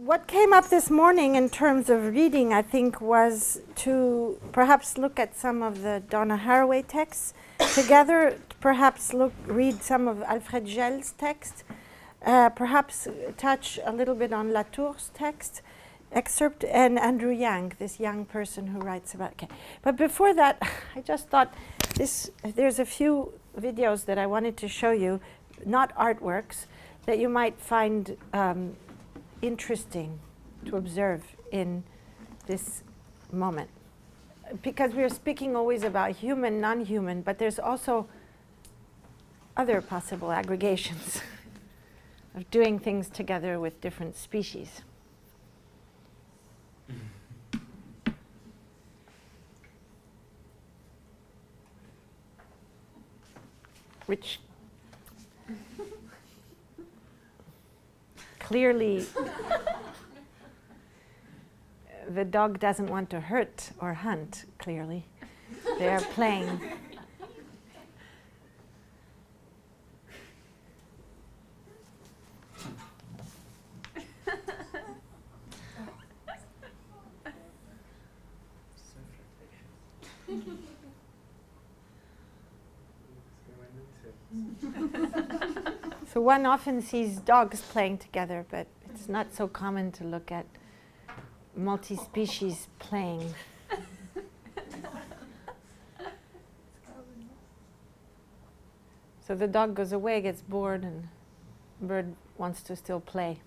what came up this morning in terms of reading, I think, was to perhaps look at some of the Donna Haraway texts together, perhaps read some of Alfred Gell's text, perhaps touch a little bit on Latour's text, excerpt, and Andrew Yang, this young person who writes about. Okay. But before that, I just thought there's a few videos that I wanted to show you, not artworks, that you might find interesting to observe in this moment. Because we are speaking always about human, non-human, but there's also other possible aggregations of doing things together with different species. Which clearly the dog doesn't want to hurt or hunt, clearly. They are playing. So one often sees dogs playing together, but it's not so common to look at multi-species playing. So the dog goes away, gets bored, and the bird wants to still play.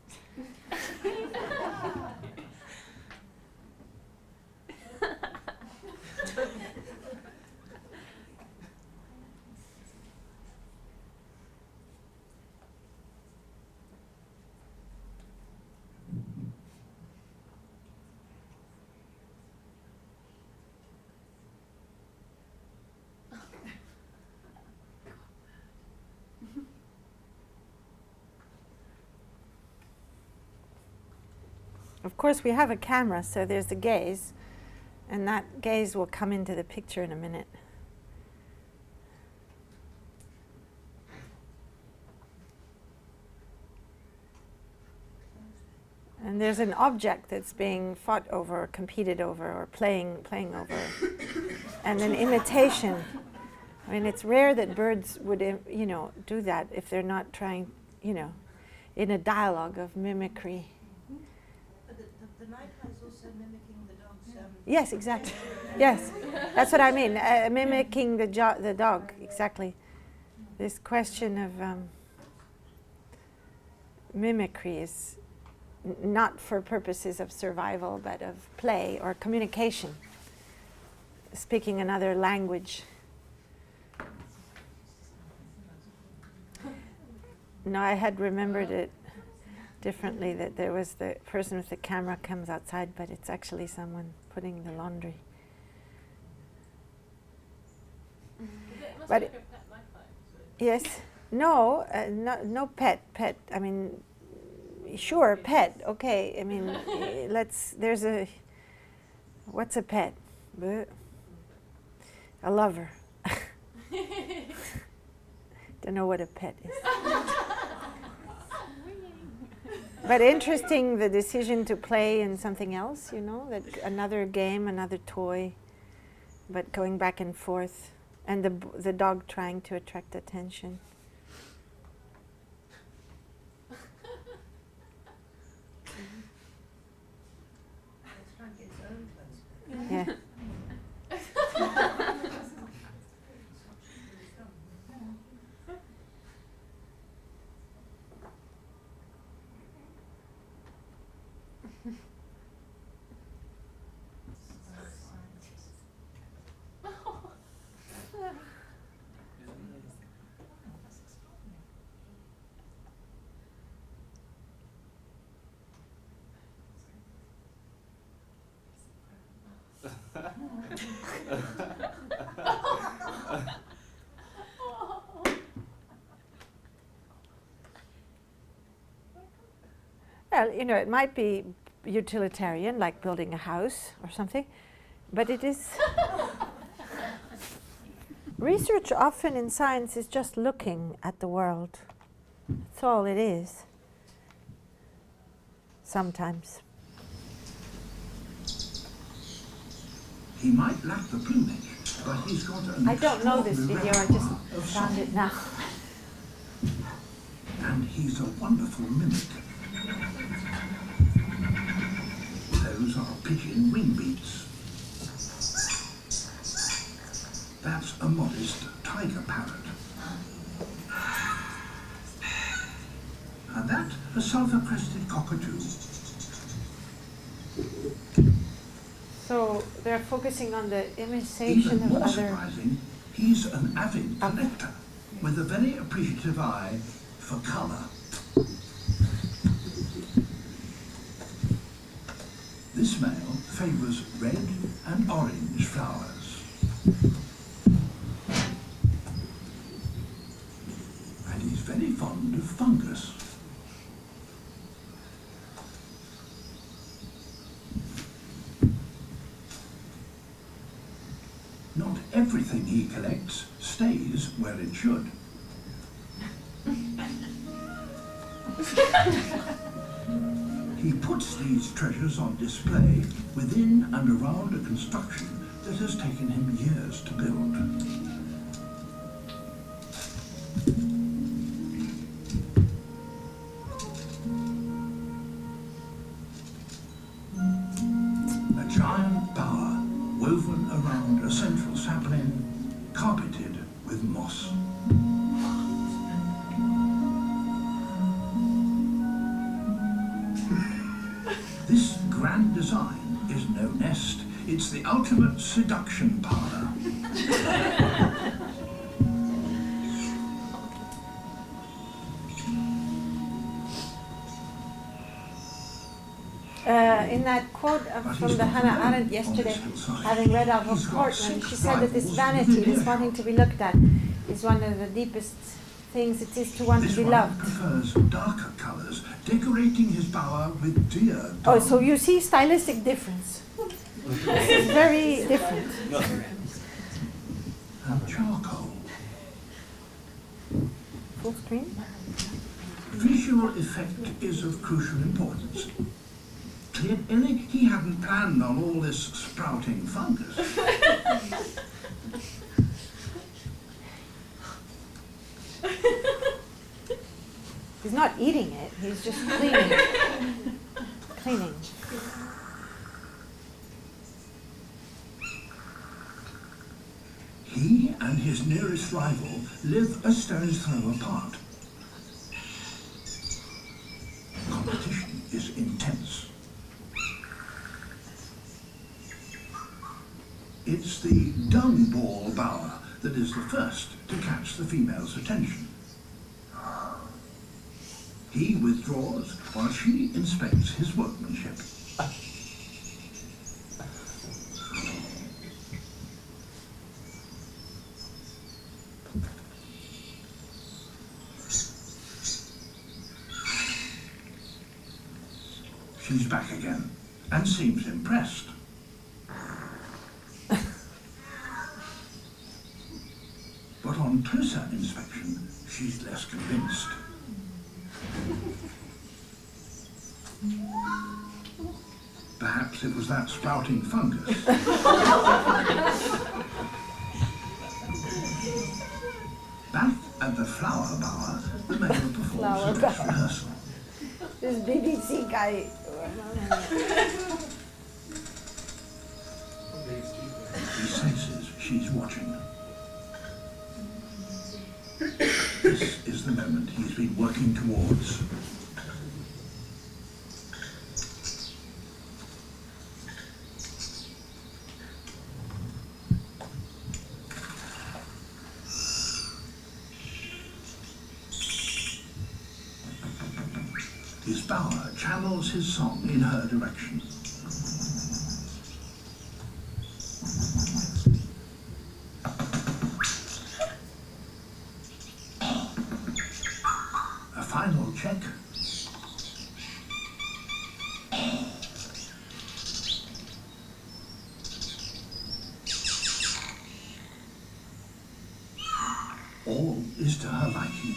Of course, we have a camera, so there's a gaze, and that gaze will come into the picture in a minute. And there's an object that's being fought over, or competed over, or playing over, and an imitation. I mean, it's rare that birds would, do that if they're not trying, in a dialogue of mimicry. The magpie is also mimicking the dog's... Yes, exactly. Yes, that's what I mean. Mimicking the dog, exactly. This question of mimicry is not for purposes of survival, but of play or communication, speaking another language. No, I had remembered it differently, that there was the person with the camera comes outside, but it's actually someone putting the laundry. But yes, no, no pet. I mean, sure, pet. Okay, I mean, what's a pet? A lover. Don't know what a pet is. But interesting, the decision to play in something else, that another game, another toy, but going back and forth, and the dog trying to attract attention. Yeah. Well, it might be utilitarian, like building a house or something, but it is... Research often in science is just looking at the world. That's all it is. sometimes. He might lack the plumage, but he's got an I don't know this extraordinary video, I just repertoire of found it song. now. And he's a wonderful mimic. Those are pigeon wing beats. That's a modest tiger parrot. And that, a sulphur-crested cockatoo. So they're focusing on the imitation Even of more other. surprising, he's an avid collector with a very appreciative eye for colour. This male favours red and orange flowers. And he's very fond of fungus. Not everything he collects stays where it should. He puts these treasures on display within and around a construction that has taken him years to build. A giant bower woven around a central sapling, carpeted with moss. This grand design is no nest, it's the ultimate seduction parlour. In that quote from the Hannah Arendt yesterday, having read Alva Portman, she said that this vanity, this wanting to be looked at, is one of the deepest things it is to want This to be one loved. prefers darker colours, decorating his bower with deer Oh, dung. so you see stylistic difference. This is very different. And charcoal. Full screen? Visual effect is of crucial importance. Clearly, he hadn't planned on all this sprouting fungus. He's not eating it, he's just cleaning. Cleaning. He and his nearest rival live a stone's throw apart. Competition is intense. It's the dung ball bower that is the first to catch the female's attention. He withdraws while she inspects his workmanship. She's back again and seems impressed. But on closer inspection, she's less convinced. Perhaps it was that sprouting fungus. Back at the flower bower, the male Flower performs a dress bower. rehearsal. This BBC guy. He senses she's watching. This is the moment he's been working towards. His bower channels his song in her direction. A final check. All is to her liking.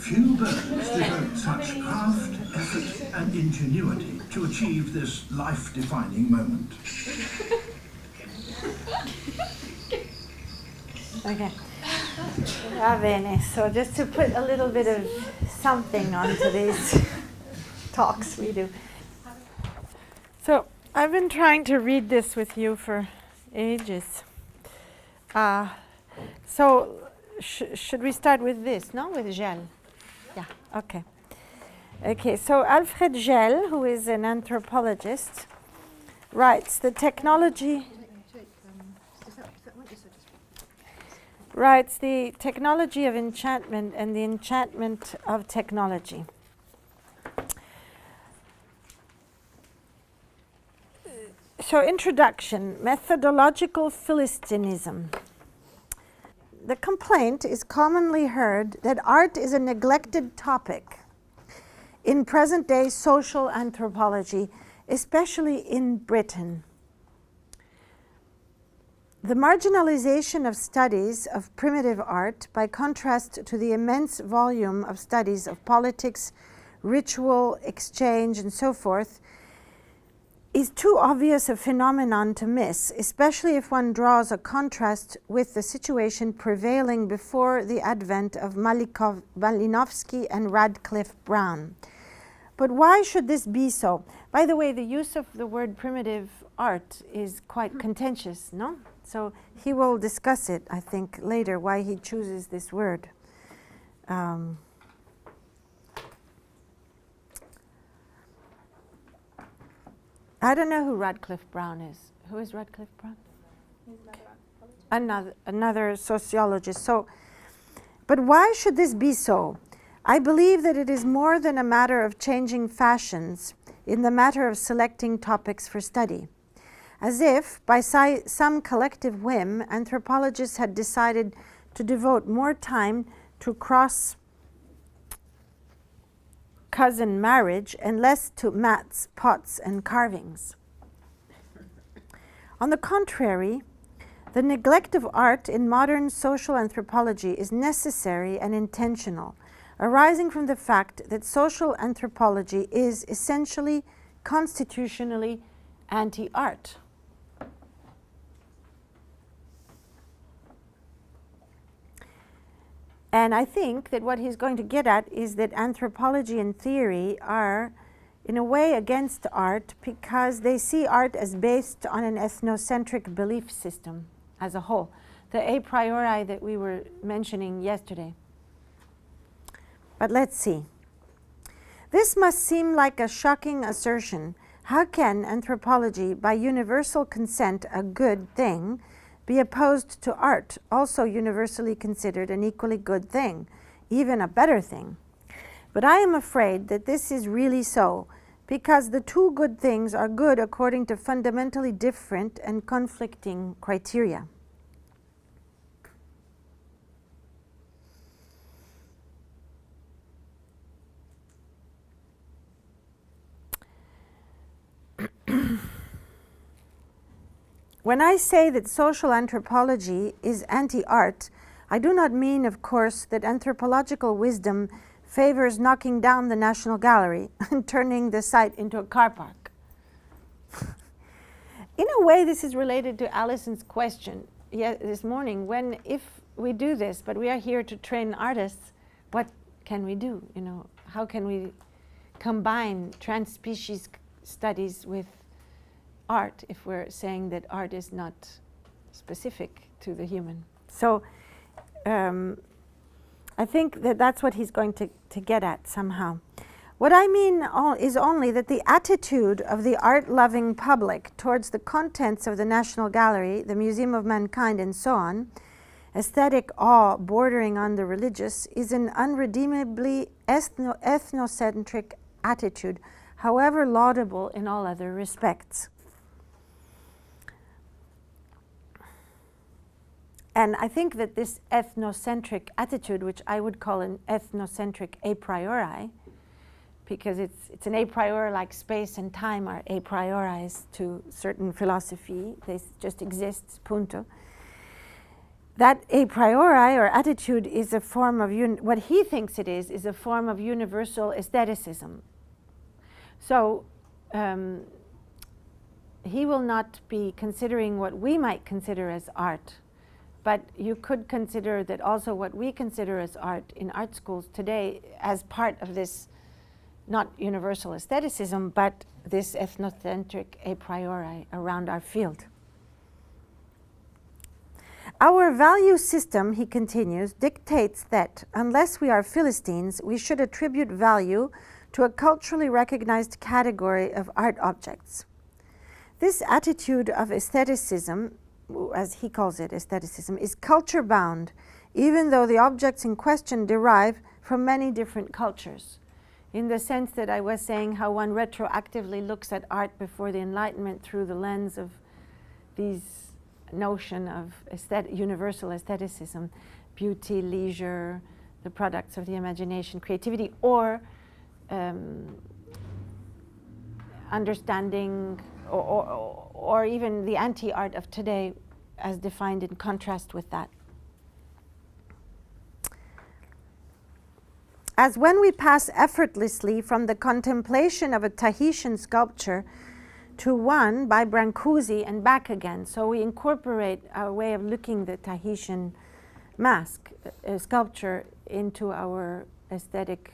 Few birds devote such craft, effort, and ingenuity to achieve this life-defining moment. Okay. Va bene. So just to put a little bit of something onto these talks we do. So I've been trying to read this with you for ages. So should we start with this, no? With Gell? Yeah, okay. Okay, so Alfred Gell, who is an anthropologist, writes the technology of enchantment and the enchantment of technology. So introduction, methodological Philistinism. The complaint is commonly heard that art is a neglected topic in present-day social anthropology, especially in Britain. The marginalization of studies of primitive art, by contrast to the immense volume of studies of politics, ritual, exchange, and so forth, is too obvious a phenomenon to miss, especially if one draws a contrast with the situation prevailing before the advent of Malinowski and Radcliffe Brown. But why should this be so? By the way, the use of the word primitive art is quite contentious, no? So he will discuss it, I think, later, why he chooses this word. I don't know who Radcliffe Brown is. Who is Radcliffe Brown? He's another Sociologist. So, but why should this be so? I believe that it is more than a matter of changing fashions in the matter of selecting topics for study. As if, by some collective whim, anthropologists had decided to devote more time to cross-cousin marriage and less to mats, pots, and carvings. On the contrary, the neglect of art in modern social anthropology is necessary and intentional, arising from the fact that social anthropology is essentially, constitutionally, anti-art. And I think that what he's going to get at is that anthropology and theory are, in a way, against art because they see art as based on an ethnocentric belief system as a whole, the a priori that we were mentioning yesterday. But let's see. This must seem like a shocking assertion. How can anthropology, by universal consent, a good thing, be opposed to art, also universally considered an equally good thing, even a better thing? But I am afraid that this is really so, because the two good things are good according to fundamentally different and conflicting criteria. When I say that social anthropology is anti-art, I do not mean, of course, that anthropological wisdom favors knocking down the National Gallery and turning the site into a car park. In a way, this is related to Alison's question this morning. If we do this, but we are here to train artists, what can we do? You know, how can we combine trans-species studies with art if we're saying that art is not specific to the human? So I think that that's what he's going to get at somehow. What I mean is only that the attitude of the art-loving public towards the contents of the National Gallery, the Museum of Mankind, and so on, aesthetic awe bordering on the religious, is an unredeemably ethnocentric attitude, however laudable in all other respects. And I think that this ethnocentric attitude, which I would call an ethnocentric a priori, because it's an a priori, like space and time are a priorized to certain philosophy. They just exist, punto. That a priori or attitude is a form of, what he thinks it is a form of universal aestheticism. So he will not be considering what we might consider as art, but you could consider that also what we consider as art in art schools today as part of this, not universal aestheticism, but this ethnocentric a priori around our field. Our value system, he continues, dictates that unless we are Philistines, we should attribute value to a culturally recognized category of art objects. This attitude of aestheticism, as he calls it, aestheticism, is culture bound, even though the objects in question derive from many different cultures. In the sense that I was saying how one retroactively looks at art before the Enlightenment through the lens of these notion of universal aestheticism, beauty, leisure, the products of the imagination, creativity, or understanding, or even the anti-art of today as defined in contrast with that. As when we pass effortlessly from the contemplation of a Tahitian sculpture to one by Brancusi and back again. So we incorporate our way of looking the Tahitian mask sculpture into our aesthetic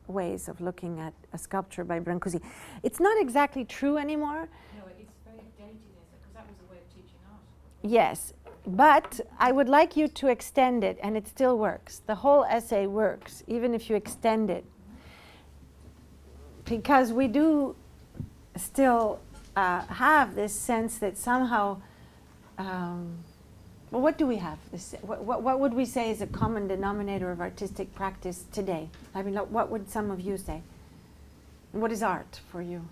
ways of looking at a sculpture by Brancusi. It's not exactly true anymore. No, it's very dated, because that was a way of teaching art. Yes, but I would like you to extend it, and it still works. The whole essay works, even if you extend it. Because we do still have this sense that somehow, well, what do we have? What would we say is a common denominator of artistic practice today? I mean, what would some of you say? And what is art for you?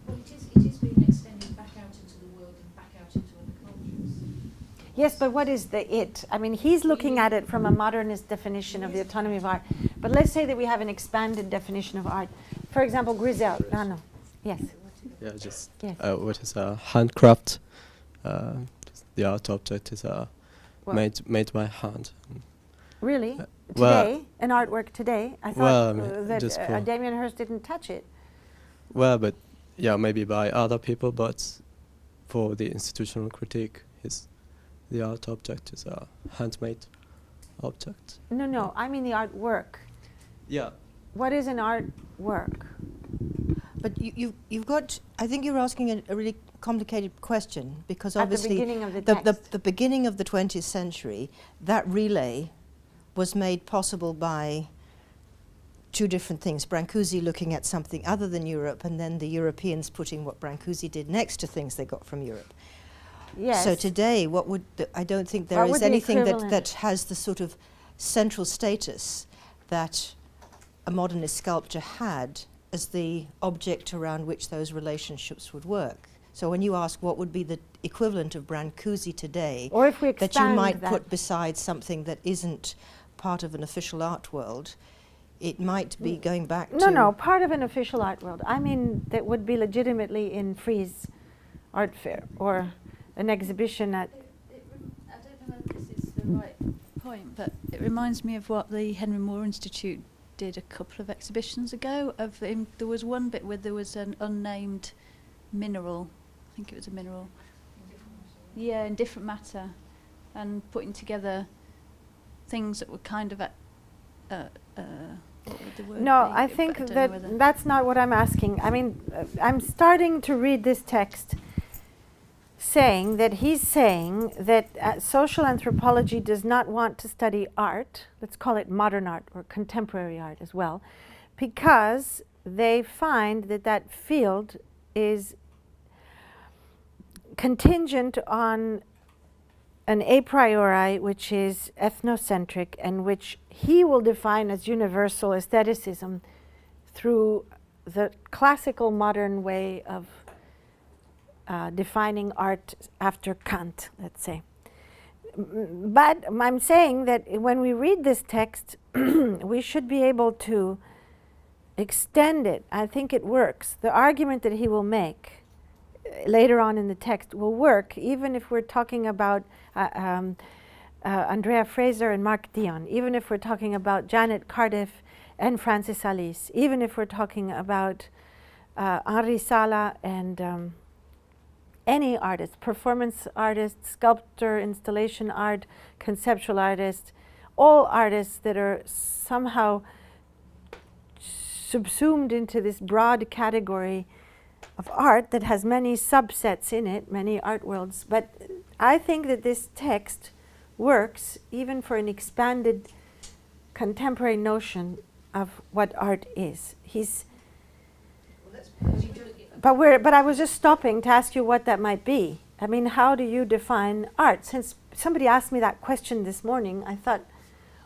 Well, it is being extended back out into the world and back out into other cultures. Yes, but what is the it? I mean, he's looking at it from a modernist definition of the autonomy of art. But let's say that we have an expanded definition of art. For example, Grisel. No. Yes. Yeah, just Yes. What is a handcraft? The art object is made by hand. Really? well- Today? An artwork today? I thought Well, I mean, that just for- Damien Hirst didn't touch it. Well, but yeah, maybe by other people, but for the institutional critique, the art object is a handmade object. No, I mean the artwork. Yeah. What is an artwork? But you've got, I think you're asking a really complicated question, because At the obviously beginning of the text. the beginning of the 20th century, that relay was made possible by two different things. Brancusi looking at something other than Europe, and then the Europeans putting what Brancusi did next to things they got from Europe. Yes. So today, I don't think there What is would the anything equivalent- that has the sort of central status that a modernist sculpture had as the object around which those relationships would work. So when you ask what would be the equivalent of Brancusi today, Or if we expand that you might that. put beside something that isn't part of an official art world, it might be going back to... No, part of an official art world. I mean, that would be legitimately in Frieze Art Fair or an exhibition at... I don't know whether this is the right point, but it reminds me of what the Henry Moore Institute did a couple of exhibitions ago. There was one bit where there was an unnamed mineral. I think it was a mineral. Yeah, in different matter, and putting together things that were kind of what would the word No, be? I But think don't know that whether- that's not what I'm asking. I mean, I'm starting to read this text saying that social anthropology does not want to study art, let's call it modern art or contemporary art as well, because they find that field is contingent on an a priori which is ethnocentric and which he will define as universal aestheticism through the classical modern way of defining art after Kant, let's say. But I'm saying that when we read this text, we should be able to extend it. I think it works. The argument that he will make later on in the text will work, even if we're talking about Andrea Fraser and Mark Dion, even if we're talking about Janet Cardiff and Francis Alice, even if we're talking about Henri Sala and any artist, performance artist, sculptor, installation art, conceptual artist, all artists that are somehow subsumed into this broad category of art that has many subsets in it, many art worlds. But I think that this text works even for an expanded contemporary notion of what art is. But I was just stopping to ask you what that might be. I mean, how do you define art? Since somebody asked me that question this morning, I thought,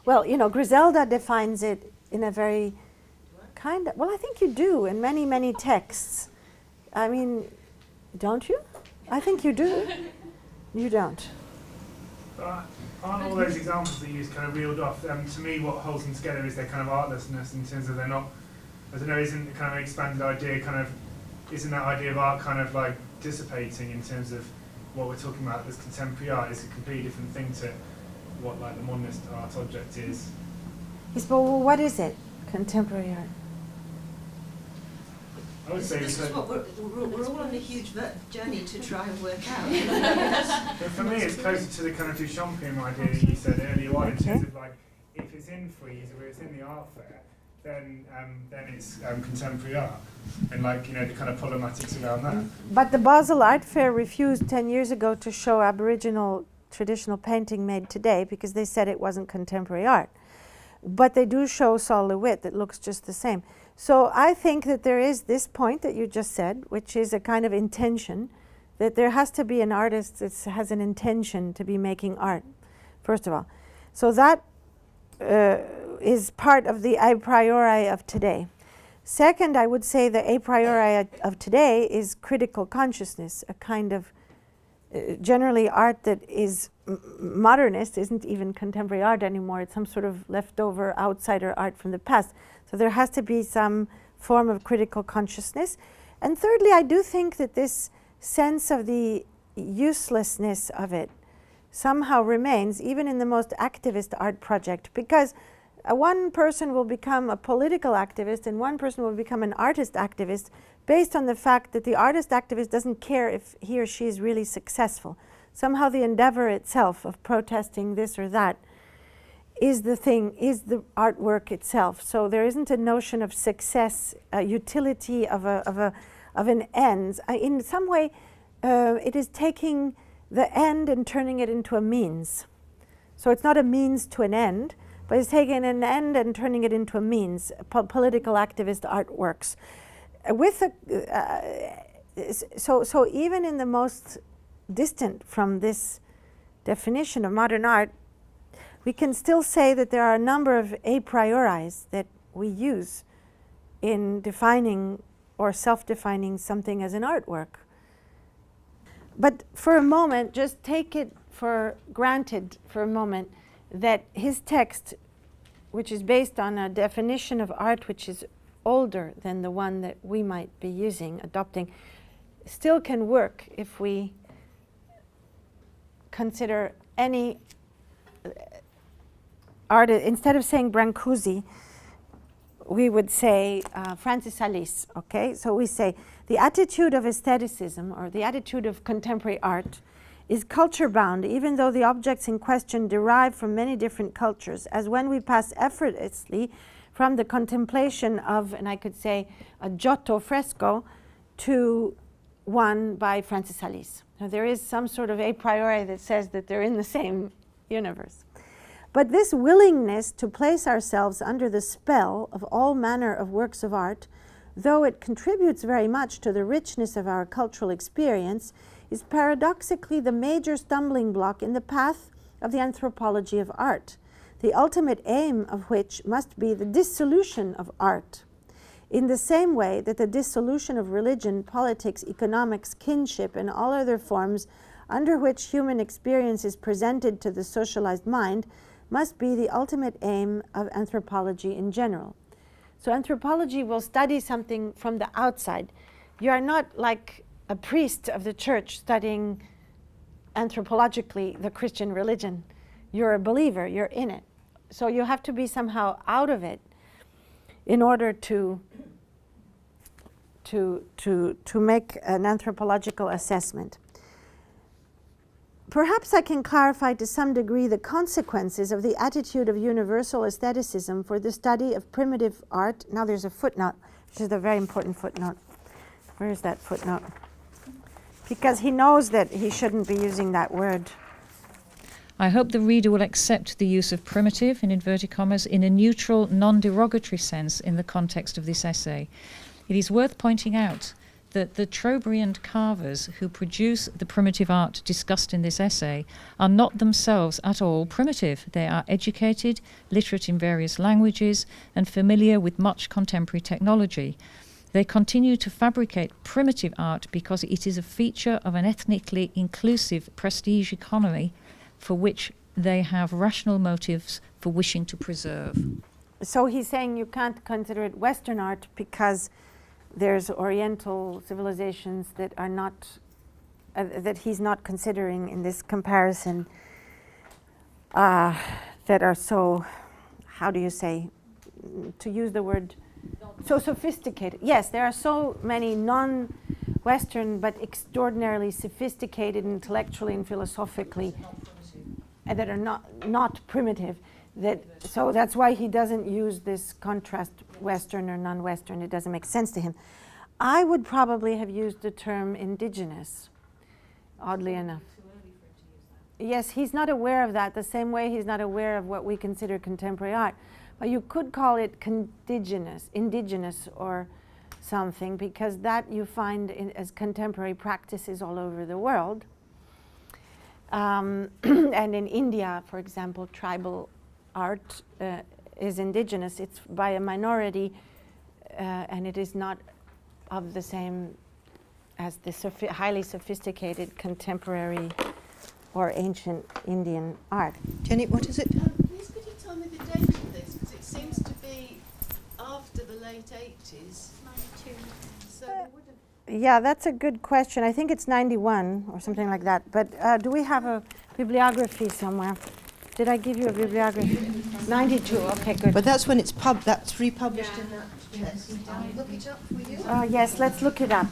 well, you know, Griselda defines it in a very kind of, well, I think you do in many, many texts. I mean, don't you? I think you do. You don't. Aren't all those examples that you just kind of reeled off, to me what holds them together is their kind of artlessness, in terms of they're not, I don't know, isn't the kind of expanded idea kind of, isn't that idea of art kind of like dissipating in terms of what we're talking about as contemporary art? Is a completely different thing to what like the modernist art object is. Yes, but what is it, contemporary art? I would say This is that, what we're all on a huge journey to try and work out. but for me it's closer to the kind of Duchampian idea that you said earlier on, in terms of like, if it's in Frieze or it's in the art fair, then it's contemporary art, and like, you know, the kind of problematics around that. But the Basel Art Fair refused 10 years ago to show Aboriginal traditional painting made today because they said it wasn't contemporary art. But they do show Sol LeWitt that looks just the same. So I think that there is this point that you just said, which is a kind of intention, that there has to be an artist that has an intention to be making art, first of all. So that is part of the a priori of today. Second, I would say the a priori of today is critical consciousness, a kind of generally art that is modernist, isn't even contemporary art anymore. It's some sort of leftover outsider art from the past. So there has to be some form of critical consciousness. And thirdly, I do think that this sense of the uselessness of it somehow remains even in the most activist art project, because one person will become a political activist and one person will become an artist activist based on the fact that the artist activist doesn't care if he or she is really successful. Somehow the endeavor itself of protesting this or that is the thing, is the artwork itself. So there isn't a notion of success, utility of an end. In some way, it is taking the end and turning it into a means. So it's not a means to an end, but it's taking an end and turning it into a means. Political activist artworks. So even in the most distant from this definition of modern art, we can still say that there are a number of a prioris that we use in defining or self-defining something as an artwork. But for a moment, just take it for granted for a moment that his text, which is based on a definition of art which is older than the one that we might be using, adopting, still can work if we consider any artist. Instead of saying Brancusi, we would say Francis Alice, okay? So we say the attitude of aestheticism, or the attitude of contemporary art, is culture-bound, even though the objects in question derive from many different cultures, as when we pass effortlessly from the contemplation of, and I could say, a Giotto fresco to one by Francis Alice. Now, there is some sort of a priori that says that they're in the same universe. But this willingness to place ourselves under the spell of all manner of works of art, though it contributes very much to the richness of our cultural experience, is paradoxically the major stumbling block in the path of the anthropology of art, the ultimate aim of which must be the dissolution of art, in the same way that the dissolution of religion, politics, economics, kinship, and all other forms under which human experience is presented to the socialized mind must be the ultimate aim of anthropology in general. So anthropology will study something from the outside. You are not like a priest of the church studying anthropologically the Christian religion. You're a believer, you're in it. So you have to be somehow out of it in order to make an anthropological assessment. Perhaps I can clarify to some degree the consequences of the attitude of universal aestheticism for the study of primitive art. Now there's a footnote, which is a very important footnote. Where is that footnote? Because he knows that he shouldn't be using that word. I hope the reader will accept the use of primitive, in inverted commas, in a neutral, non-derogatory sense in the context of this essay. It is worth pointing out that the Trobriand carvers who produce the primitive art discussed in this essay are not themselves at all primitive. They are educated, literate in various languages, and familiar with much contemporary technology. They continue to fabricate primitive art because it is a feature of an ethnically inclusive prestige economy for which they have rational motives for wishing to preserve. So he's saying you can't consider it Western art because there's Oriental civilizations that are not, that he's not considering in this comparison, that are so, how do you say, to use the word, so sophisticated. Yes, there are so many non-Western but extraordinarily sophisticated intellectually and philosophically, and that are not primitive. So that's why he doesn't use this contrast Western or non-Western. It doesn't make sense to him. I would probably have used the term indigenous, oddly enough. Yes, he's not aware of that, the same way he's not aware of what we consider contemporary art. But you could call it indigenous or something, because that you find as contemporary practices all over the world. And in India, for example, tribal art is indigenous. It's by a minority, and it is not of the same as the highly sophisticated contemporary or ancient Indian art. Jenny, what is it? Please could you tell me the date of this? Because it seems to be after the late 80s. 92. So they would have... Yeah, that's a good question. I think it's 91 or something like that. But do we have a bibliography somewhere? Did I give you a bibliography? 92, okay, good. But that's when it's that's republished in that. Yes. Look it up for you. Yes, let's look it up.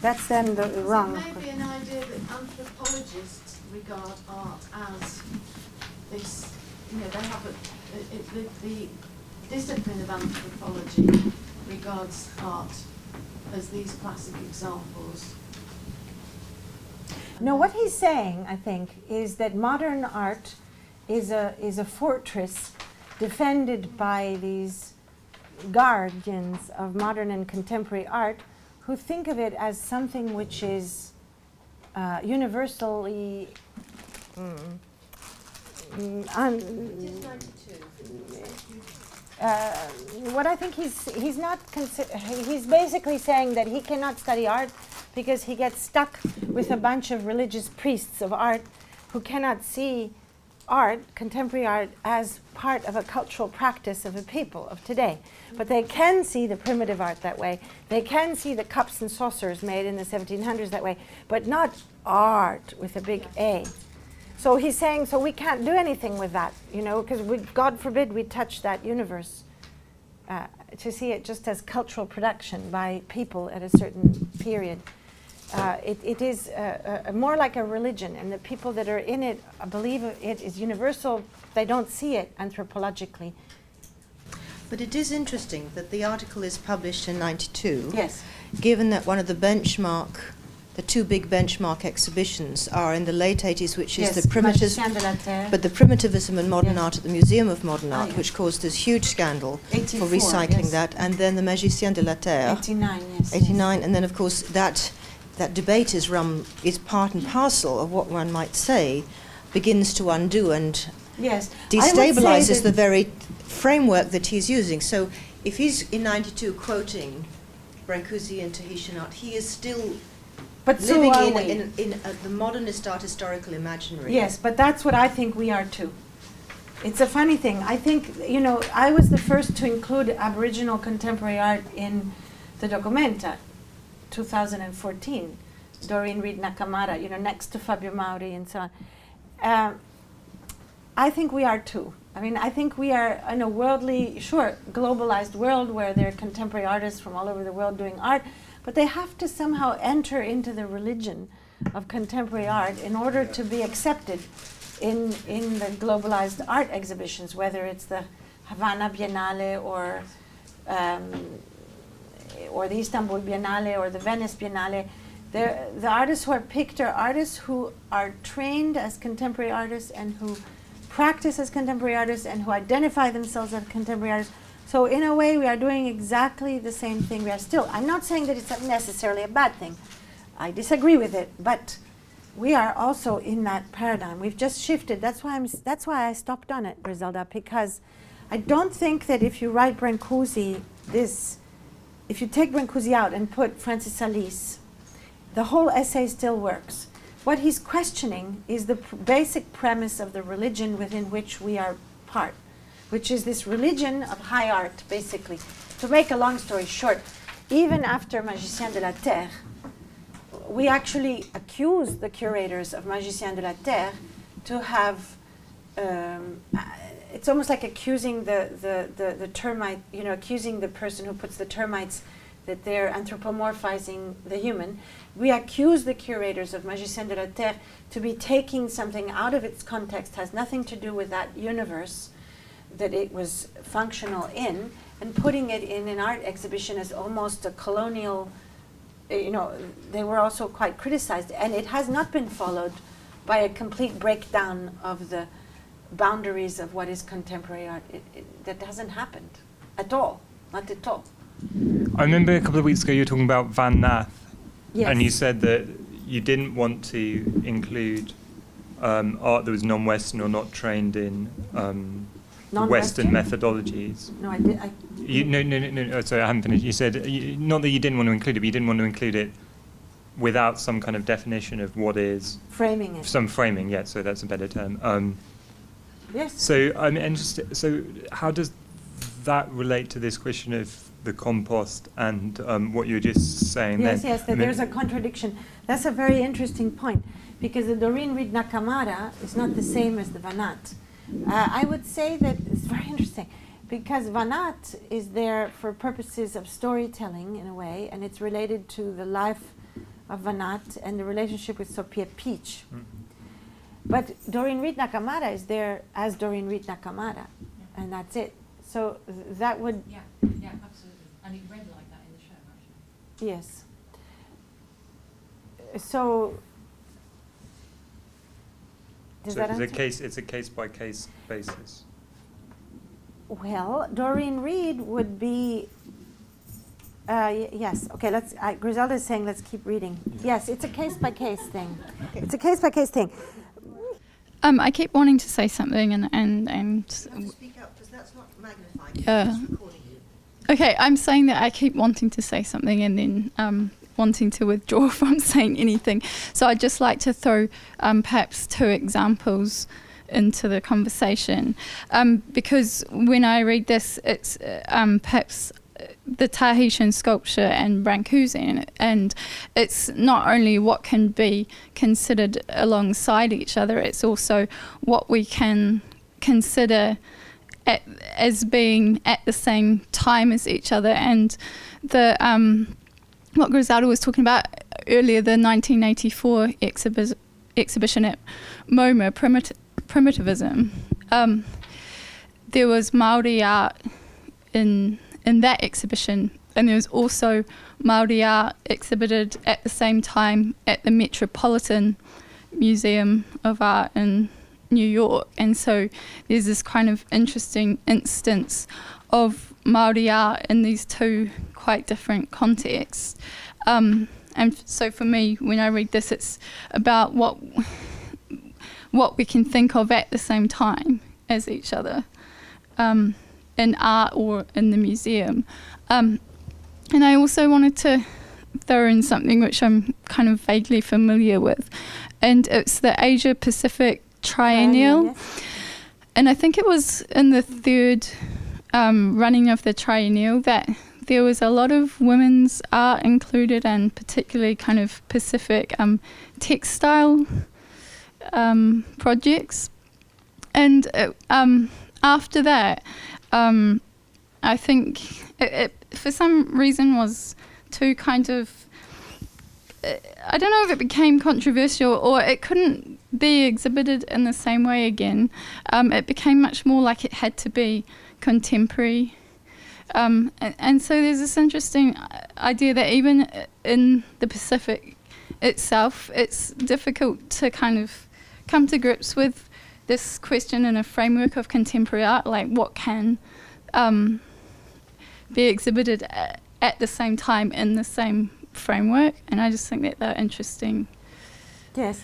That's then the wrong. It may be an idea that anthropologists regard art as this, you know, they have the discipline of anthropology regards art as these classic examples. No, what he's saying, I think, is that modern art is a fortress defended by these guardians of modern and contemporary art who think of it as something which is universally what I think he's not he's basically saying that he cannot study art because he gets stuck with a bunch of religious priests of art who cannot see art, contemporary art, as part of a cultural practice of a people of today. But they can see the primitive art that way. They can see the cups and saucers made in the 1700s that way, but not art with a big A. So he's saying, so we can't do anything with that, you know, because God forbid we touch that universe, to see it just as cultural production by people at a certain period. It is more like a religion, and the people that are in it believe it is universal. They don't see it anthropologically. But it is interesting that the article is published in 92. Yes. Given that one of the two big benchmark exhibitions are in the late 80s, which is the primitivism, but the primitivism and modern art at the Museum of Modern Art, which caused this huge scandal 84, for recycling that, and then the Magicien de la Terre, 89, yes. 89, and then of course that debate is part and parcel of what one might say begins to undo and destabilizes the very framework that he's using. So if he's in 92 quoting Brancusi and Tahitian art, he is still But so living are we. in the modernist art historical imaginary. Yes, but that's what I think we are too. It's a funny thing. I think, I was the first to include Aboriginal contemporary art in the Documenta, 2014, Doreen Reed Nakamura, next to Fabio Mauri and so on. I think we are too. I mean, I think we are in a worldly, globalized world where there are contemporary artists from all over the world doing art, but they have to somehow enter into the religion of contemporary art in order to be accepted in the globalized art exhibitions, whether it's the Havana Biennale or the Istanbul Biennale or the Venice Biennale. The artists who are picked are artists who are trained as contemporary artists and who practice as contemporary artists and who identify themselves as contemporary artists. So in a way, we are doing exactly the same thing. I'm not saying that it's necessarily a bad thing. I disagree with it, but we are also in that paradigm. We've just shifted. That's why I stopped on it, Griselda, because I don't think that if you write Brancusi, if you take Brancusi out and put Francis Alice, the whole essay still works. What he's questioning is the basic premise of the religion within which we are part, which is this religion of high art, basically. To make a long story short, even after Magicien de la Terre, we actually accuse the curators of Magicien de la Terre to have, it's almost like accusing the termite, accusing the person who puts the termites that they're anthropomorphizing the human. We accuse the curators of Magicien de la Terre to be taking something out of its context, has nothing to do with that universe that it was functional in, and putting it in an art exhibition as almost a colonial, they were also quite criticized, and it has not been followed by a complete breakdown of the boundaries of what is contemporary art. That hasn't happened at all, not at all. I remember a couple of weeks ago you were talking about Van Nath, Yes. and you said that you didn't want to include art that was non-Western or not trained in Western methodologies. No, I did. No. Sorry, I haven't finished. You said not that you didn't want to include it, but you didn't want to include it without some kind of definition of what is Framing it. some framing. Yeah, so that's a better term. Yes. So I'm interested. So how does that relate to this question of the compost and what you were just saying? Yes, then? yes, that there's a contradiction. That's a very interesting point, because the Doreen Reed Nakamura is not the same as the Vanat. I would say that it's very interesting, because Vanat is there for purposes of storytelling in a way, and it's related to the life of Vanat and the relationship with Sophia Peach. Mm. But Doreen Reed Nakamura is there as Doreen Reed Nakamura, and that's it. So that would... Yeah, absolutely. And it read like that in the show, actually. Yes. So... Does that answer? It's a case-by-case basis. Well, Doreen Reed would be... yes, okay, Griselda is saying let's keep reading. Yes, it's a case-by-case thing. Okay. It's a case-by-case thing. I keep wanting to say something and You have to speak up, because that's not magnified. Yeah. It's recording you. okay, I'm saying that I keep wanting to say something and then wanting to withdraw from saying anything. So I'd just like to throw perhaps two examples into the conversation, because when I read this, it's perhaps the Tahitian sculpture and Brancusi, and it's not only what can be considered alongside each other, it's also what we can consider as being at the same time as each other. And the what Griselda was talking about earlier, the 1984 exhibition at MoMA, Primitivism, there was Māori art in that exhibition, and there was also Māori art exhibited at the same time at the Metropolitan Museum of Art in New York. And so there's this kind of interesting instance of Māori art in these two quite different contexts. And so for me, when I read this, it's about what we can think of at the same time as each other. In art or in the museum. And I also wanted to throw in something which I'm kind of vaguely familiar with, and it's the Asia Pacific Triennial. Yes. And I think it was in the third running of the triennial that there was a lot of women's art included, and particularly kind of Pacific textile projects. And after that, I think it for some reason was too kind of, I don't know if it became controversial or it couldn't be exhibited in the same way again. It became much more like it had to be contemporary. And so there's this interesting idea that even in the Pacific itself, it's difficult to kind of come to grips with this question in a framework of contemporary art, like what can be exhibited at the same time in the same framework. And I just think that they're interesting. Yes,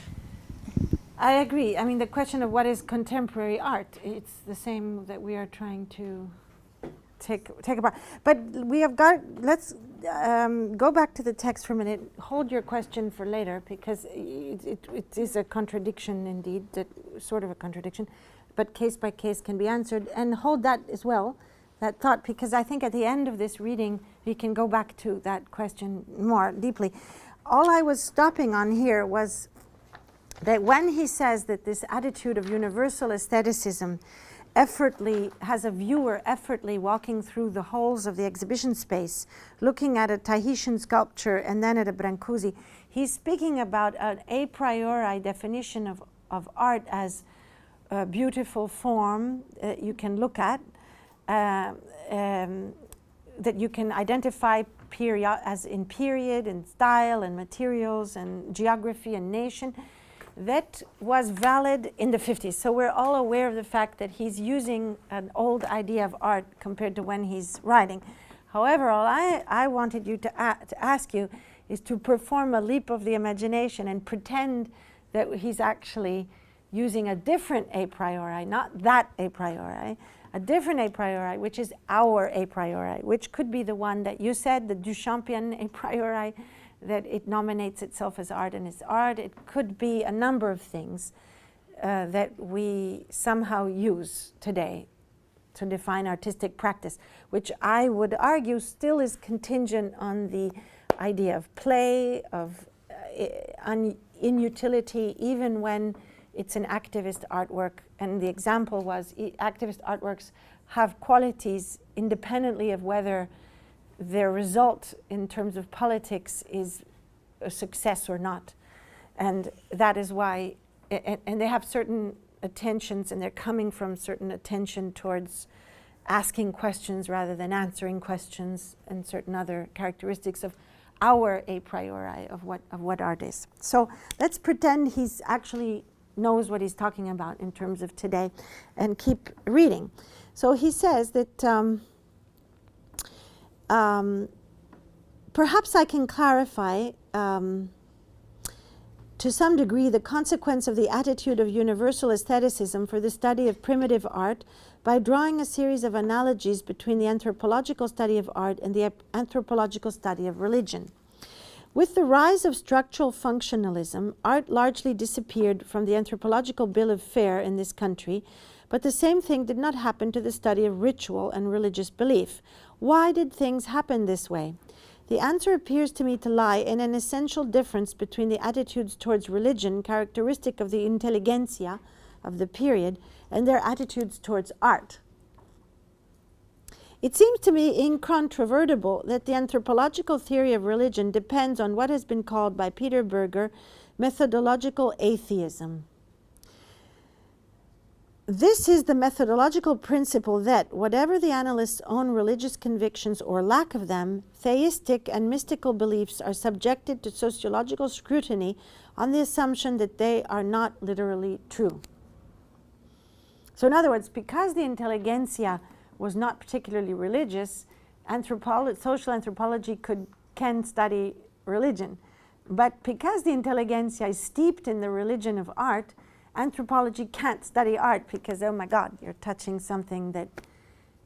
I agree. I mean, the question of what is contemporary art, it's the same that we are trying to take apart. But we have got, let's go back to the text for a minute. Hold your question for later, because it is a contradiction indeed, that sort of a contradiction, but case by case can be answered. And hold that as well, that thought, because I think at the end of this reading, we can go back to that question more deeply. All I was stopping on here was that when he says that this attitude of universal aestheticism has a viewer effortlessly walking through the halls of the exhibition space, looking at a Tahitian sculpture and then at a Brancusi, he's speaking about an a priori definition of art as a beautiful form you can look at, that you can identify as in period and style and materials and geography and nation. That was valid in the 50s. So we're all aware of the fact that he's using an old idea of art compared to when he's writing. However, all I wanted you to ask you is to perform a leap of the imagination and pretend that he's actually using a different a priori, not that a priori, a different a priori, which is our a priori, which could be the one that you said, the Duchampian a priori, that it nominates itself as art and is art. It could be a number of things that we somehow use today to define artistic practice, which I would argue still is contingent on the idea of play, of inutility, even when it's an activist artwork. And the example was activist artworks have qualities independently of whether their result in terms of politics is a success or not. And that is why, and they have certain attentions, and they're coming from certain attention towards asking questions rather than answering questions, and certain other characteristics of our a priori of what art is. So let's pretend he's actually knows what he's talking about in terms of today, and keep reading. So he says that perhaps I can clarify to some degree the consequence of the attitude of universal aestheticism for the study of primitive art by drawing a series of analogies between the anthropological study of art and the anthropological study of religion. With the rise of structural functionalism, art largely disappeared from the anthropological bill of fare in this country, but the same thing did not happen to the study of ritual and religious belief. Why did things happen this way? The answer appears to me to lie in an essential difference between the attitudes towards religion, characteristic of the intelligentsia of the period, and their attitudes towards art. It seems to me incontrovertible that the anthropological theory of religion depends on what has been called by Peter Berger methodological atheism. This is the methodological principle that, whatever the analyst's own religious convictions or lack of them, theistic and mystical beliefs are subjected to sociological scrutiny on the assumption that they are not literally true. So in other words, because the intelligentsia was not particularly religious, social anthropology can study religion. But because the intelligentsia is steeped in the religion of art, anthropology can't study art because, oh my God, you're touching something that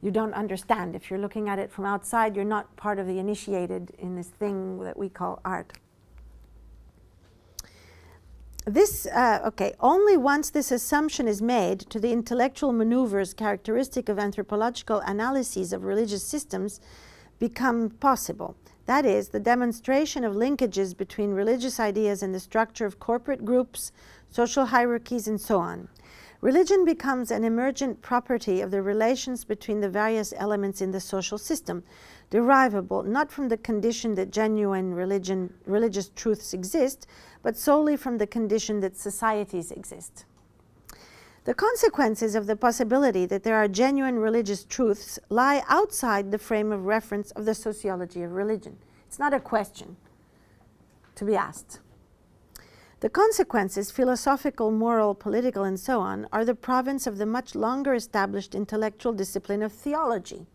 you don't understand. If you're looking at it from outside, you're not part of the initiated in this thing that we call art. This, only once this assumption is made to the intellectual maneuvers characteristic of anthropological analyses of religious systems become possible. That is, the demonstration of linkages between religious ideas and the structure of corporate groups, social hierarchies, and so on. Religion becomes an emergent property of the relations between the various elements in the social system, derivable not from the condition that genuine religious truths exist, but solely from the condition that societies exist. The consequences of the possibility that there are genuine religious truths lie outside the frame of reference of the sociology of religion. It's not a question to be asked. The consequences, philosophical, moral, political, and so on, are the province of the much longer established intellectual discipline of theology,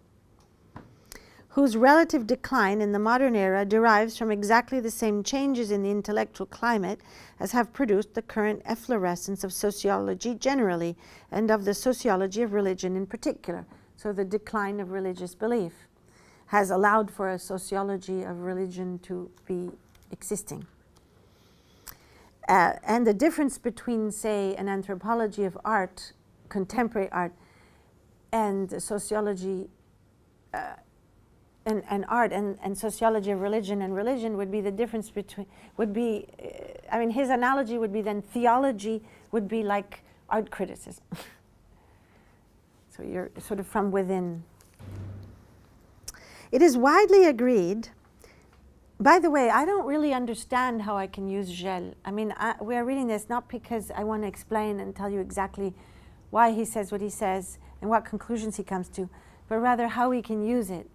whose relative decline in the modern era derives from exactly the same changes in the intellectual climate as have produced the current efflorescence of sociology generally and of the sociology of religion in particular. So the decline of religious belief has allowed for a sociology of religion to be existing. And the difference between, say, an anthropology of art, contemporary art, and sociology and art and sociology of religion and religion would be the difference between, his analogy would be then theology would be like art criticism. So you're sort of from within. It is widely agreed. By the way, I don't really understand how I can use gel. We are reading this not because I want to explain and tell you exactly why he says what he says and what conclusions he comes to, but rather how we can use it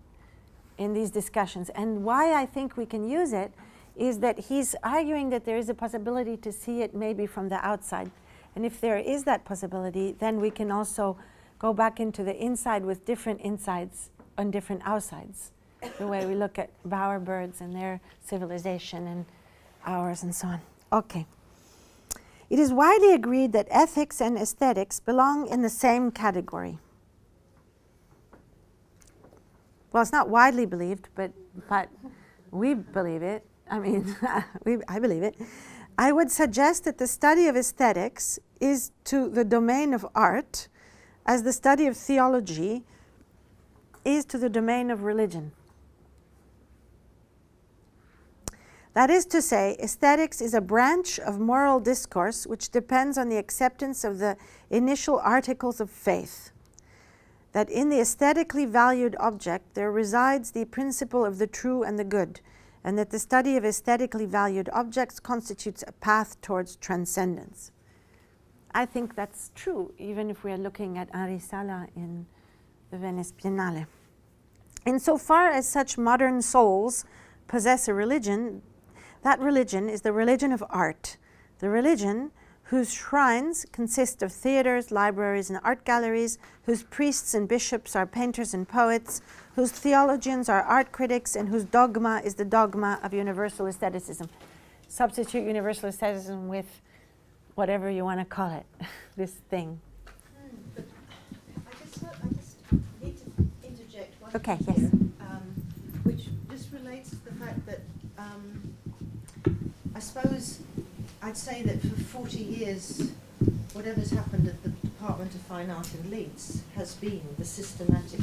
in these discussions. And why I think we can use it is that he's arguing that there is a possibility to see it maybe from the outside. And if there is that possibility, then we can also go back into the inside with different insides on different outsides. The way we look at bowerbirds and their civilization and ours and so on. Okay. It is widely agreed that ethics and aesthetics belong in the same category. Well, it's not widely believed, but we believe it. I believe it. I would suggest that the study of aesthetics is to the domain of art, as the study of theology is to the domain of religion. That is to say, aesthetics is a branch of moral discourse which depends on the acceptance of the initial articles of faith. That in the aesthetically valued object there resides the principle of the true and the good, and that the study of aesthetically valued objects constitutes a path towards transcendence. I think that's true, even if we are looking at Henri Sala in the Venice Biennale. Insofar as such modern souls possess a religion, that religion is the religion of art, the religion whose shrines consist of theaters, libraries, and art galleries, whose priests and bishops are painters and poets, whose theologians are art critics, and whose dogma is the dogma of universal aestheticism. Substitute universal aestheticism with whatever you want to call it, this thing. But I just need to interject one Okay, thing yes. here, which just relates to the fact that I suppose I'd say that for 40 years, whatever's happened at the Department of Fine Art in Leeds has been the systematic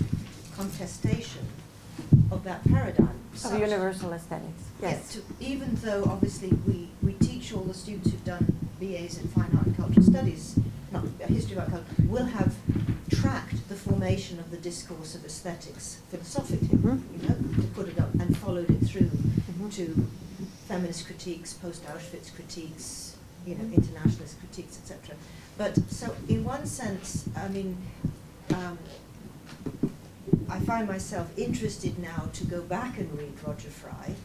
contestation of that paradigm. Of universal aesthetics, yes. Even though obviously we teach all the students who've done BAs in Fine Art and Cultural Studies, not History of Art Culture, will have tracked the formation of the discourse of aesthetics philosophically, to put it up, and followed it through to feminist critiques, post-Auschwitz critiques, internationalist critiques, etc. But so in one sense, I find myself interested now to go back and read Roger Fry,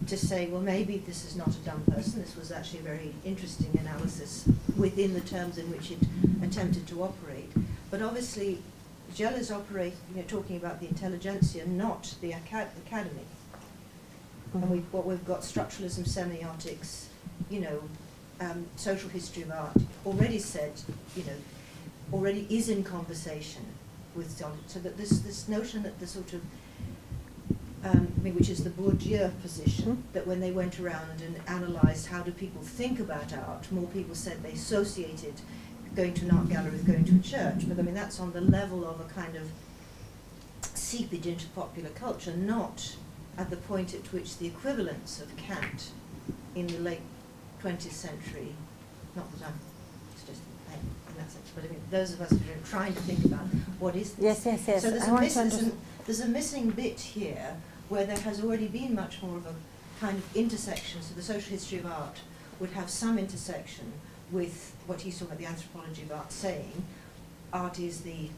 to say, well, maybe this is not a dumb person. This was actually a very interesting analysis within the terms in which it attempted to operate. But obviously, Gell is talking about the intelligentsia, not the academy. And what we've got, structuralism, semiotics, social history of art, already said, already is in conversation with sociology. So that this notion that the sort of which is the Bourdieu position, that when they went around and analysed how do people think about art, more people said they associated going to an art gallery with going to a church. But I mean, that's on the level of a kind of seepage into popular culture, not at the point at which the equivalence of Kant in the late 20th century, not that I'm suggesting in that sense, but I mean, those of us who are trying to think about what is this. Yes. So I there's a missing bit here where there has already been much more of a kind of intersection. So the social history of art would have some intersection with what he's talking about, the anthropology of art, saying art is the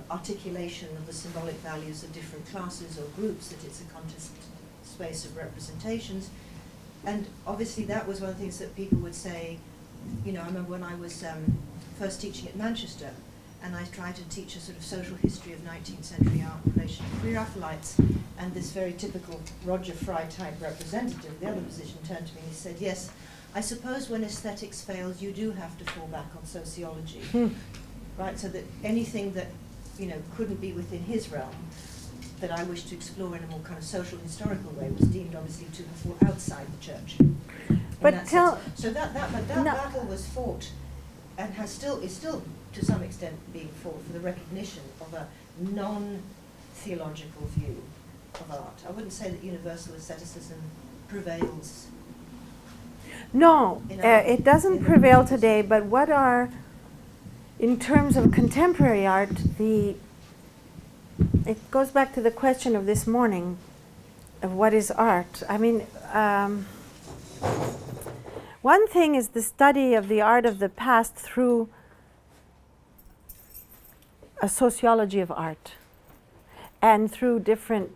articulation of the symbolic values of different classes or groups, that it's a contest space of representations. And obviously that was one of the things that people would say, I remember when I was first teaching at Manchester, and I tried to teach a sort of social history of 19th century art in relation to Pre-Raphaelites, and this very typical Roger Fry type representative, the other position, turned to me and he said, yes, I suppose when aesthetics fails, you do have to fall back on sociology, right? So that anything that, couldn't be within his realm, that I wished to explore in a more kind of social historical way, was deemed obviously to have fallen outside the church. But that battle was fought, and is still to some extent being fought for the recognition of a non-theological view of art. I wouldn't say that universal aestheticism prevails. No, it doesn't prevail today, but what are, in terms of contemporary art, it goes back to the question of this morning of what is art. I mean, one thing is the study of the art of the past through a sociology of art and through different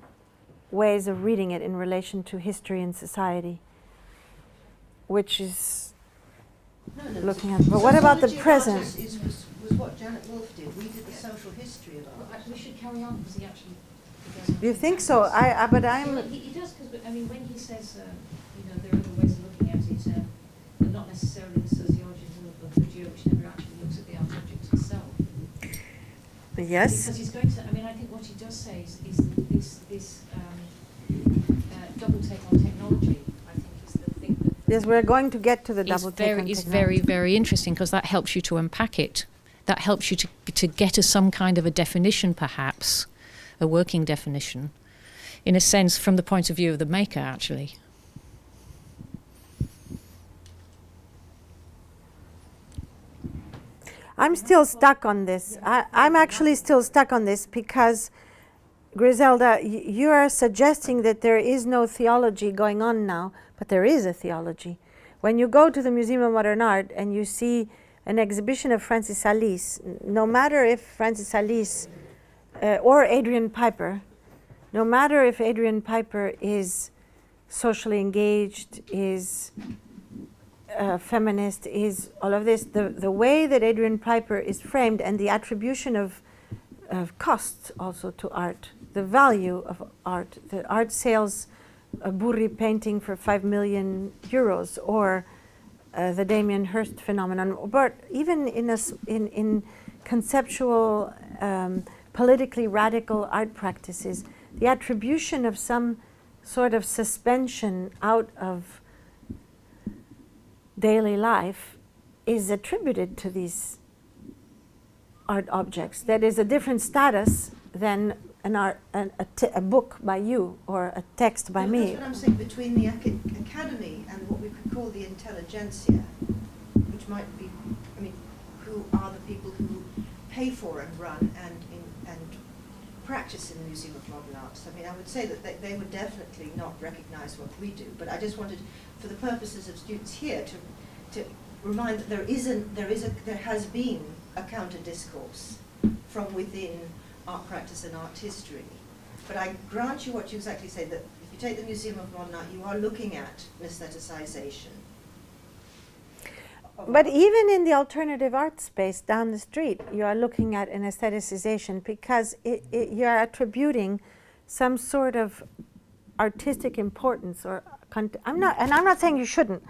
ways of reading it in relation to history and society, which is looking at. But what about the present? Was what Janet Wolfe did. We did the social history of art. Well, we should carry on because he actually does. You think so? But I'm. Well, he does because when he says there are other ways of looking at it, but not necessarily the sociology of Bourdieu, which never actually looks at the art object itself. Yes. Because he's going to. I think what he does say is this double take on technology. I think is the thing that. Yes, we're going to get to the double take on technology. It's very, very interesting because that helps you to unpack it. That helps you to get to some kind of a definition, perhaps, a working definition, in a sense, from the point of view of the maker, actually. I'm still stuck on this. I'm actually still stuck on this because, Griselda, you are suggesting that there is no theology going on now, but there is a theology. When you go to the Museum of Modern Art and you see an exhibition of Francis Alice, no matter if Francis Alice or Adrian Piper, no matter if Adrian Piper is socially engaged, is feminist, is all of this, the way that Adrian Piper is framed and the attribution of costs also to art, the value of art, the art sales, a Burri painting for 5 million euros, or the Damien Hirst phenomenon, but even in conceptual, politically radical art practices, the attribution of some sort of suspension out of daily life is attributed to these art objects. That is a different status than a book by you or a text by me. That's what I'm saying, between the academy and what we could call the intelligentsia, which might be, who are the people who pay for and run and practice in the Museum of Modern Art. I would say that they would definitely not recognize what we do, but I just wanted, for the purposes of students here, to remind that there has been a counter discourse from within art practice and art history. But I grant you what you exactly say, that if you take the Museum of Modern Art, you are looking at an aestheticization. But even in the alternative art space down the street, you are looking at an aestheticization because you are attributing some sort of artistic importance or I'm not saying you shouldn't,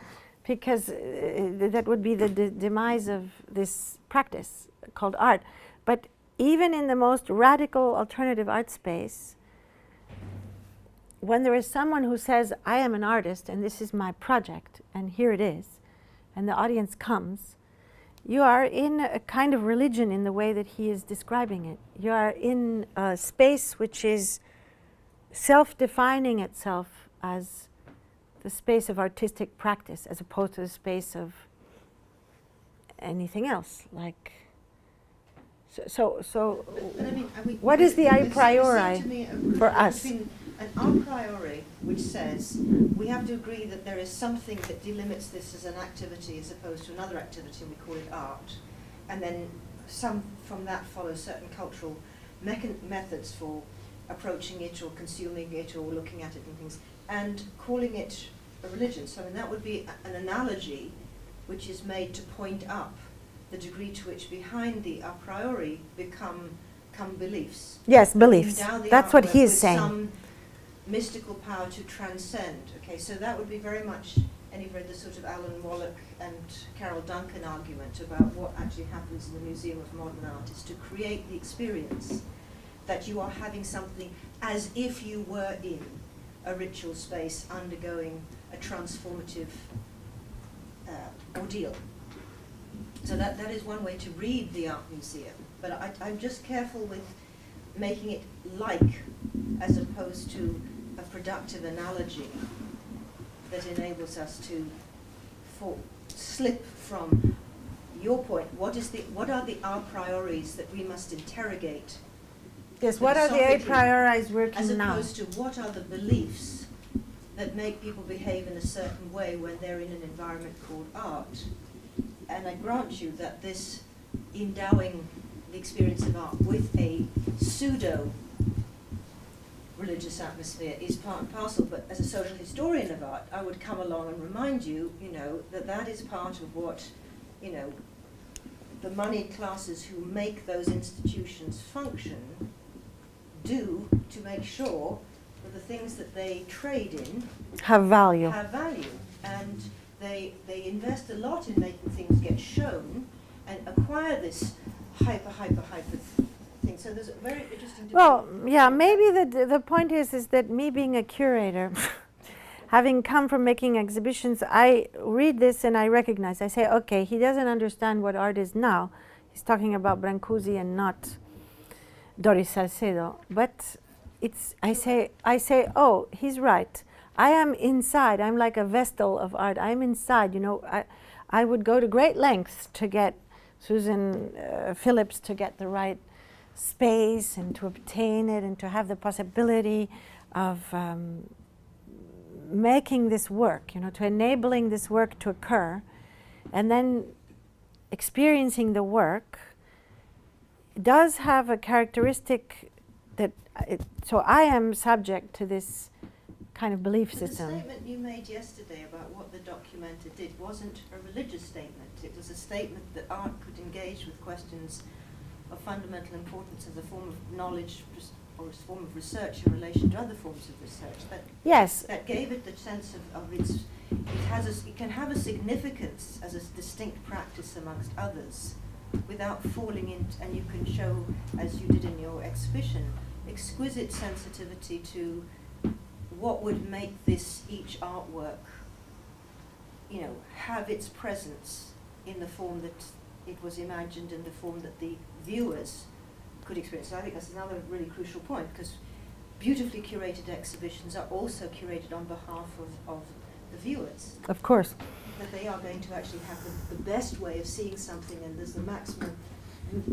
because that would be the demise of this practice called art. But even in the most radical alternative art space, when there is someone who says, I am an artist and this is my project and here it is, and the audience comes, you are in a kind of religion in the way that he is describing it. You are in a space which is self-defining itself as the space of artistic practice as opposed to the space of anything else. Like, so But I mean, what is the a there seems priori to me for us? between an a priori which says we have to agree that there is something that delimits this as an activity as opposed to another activity, and we call it art, and then some from that follow certain cultural methods for approaching it or consuming it or looking at it and things, and calling it a religion. So I mean, that would be an analogy which is made to point up the degree to which behind the a priori come beliefs. Yes, beliefs. Endow the That's what artwork he is with saying. some mystical power to transcend. Okay, so that would be very much, and you've read the sort of Alan Wallach and Carol Duncan argument about what actually happens in the Museum of Modern Art is to create the experience that you are having something as if you were in a ritual space undergoing a transformative ordeal. So that is one way to read the art museum. But I'm just careful with making it like as opposed to a productive analogy that enables us to slip from your point. What are the a prioris that we must interrogate? Yes, what are the a prioris working as now? opposed to what are the beliefs that make people behave in a certain way when they're in an environment called art? And I grant you that this endowing the experience of art with a pseudo religious atmosphere is part and parcel, but as a social historian of art, I would come along and remind you, that is part of what, the moneyed classes who make those institutions function do to make sure that the things that they trade in Have value. And they invest a lot in making things get shown and acquire this hyper thing. So there's a very interesting debate. Well, yeah, maybe the point is that me being a curator, having come from making exhibitions, I read this and I recognize. I say, okay, he doesn't understand what art is now. He's talking about Brancusi and not Doris Salcedo. But I say, oh, he's right. I am inside. I'm like a vestal of art. I'm inside. I would go to great lengths to get Susan Phillips to get the right space and to obtain it and to have the possibility of making this work, to enabling this work to occur, and then experiencing the work does have a characteristic that so I am subject to this kind of belief system. The statement you made yesterday about what the documenter did wasn't a religious statement. It was a statement that art could engage with questions of fundamental importance as a form of knowledge or a form of research in relation to other forms of research. Yes. That gave it the sense of its. It can have a significance as a distinct practice amongst others, without falling into. And you can show, as you did in your exhibition, exquisite sensitivity to what would make each artwork, have its presence in the form that it was imagined and the form that the viewers could experience. So I think that's another really crucial point, because beautifully curated exhibitions are also curated on behalf of the viewers. Of course. That they are going to actually have the best way of seeing something, and there's the maximum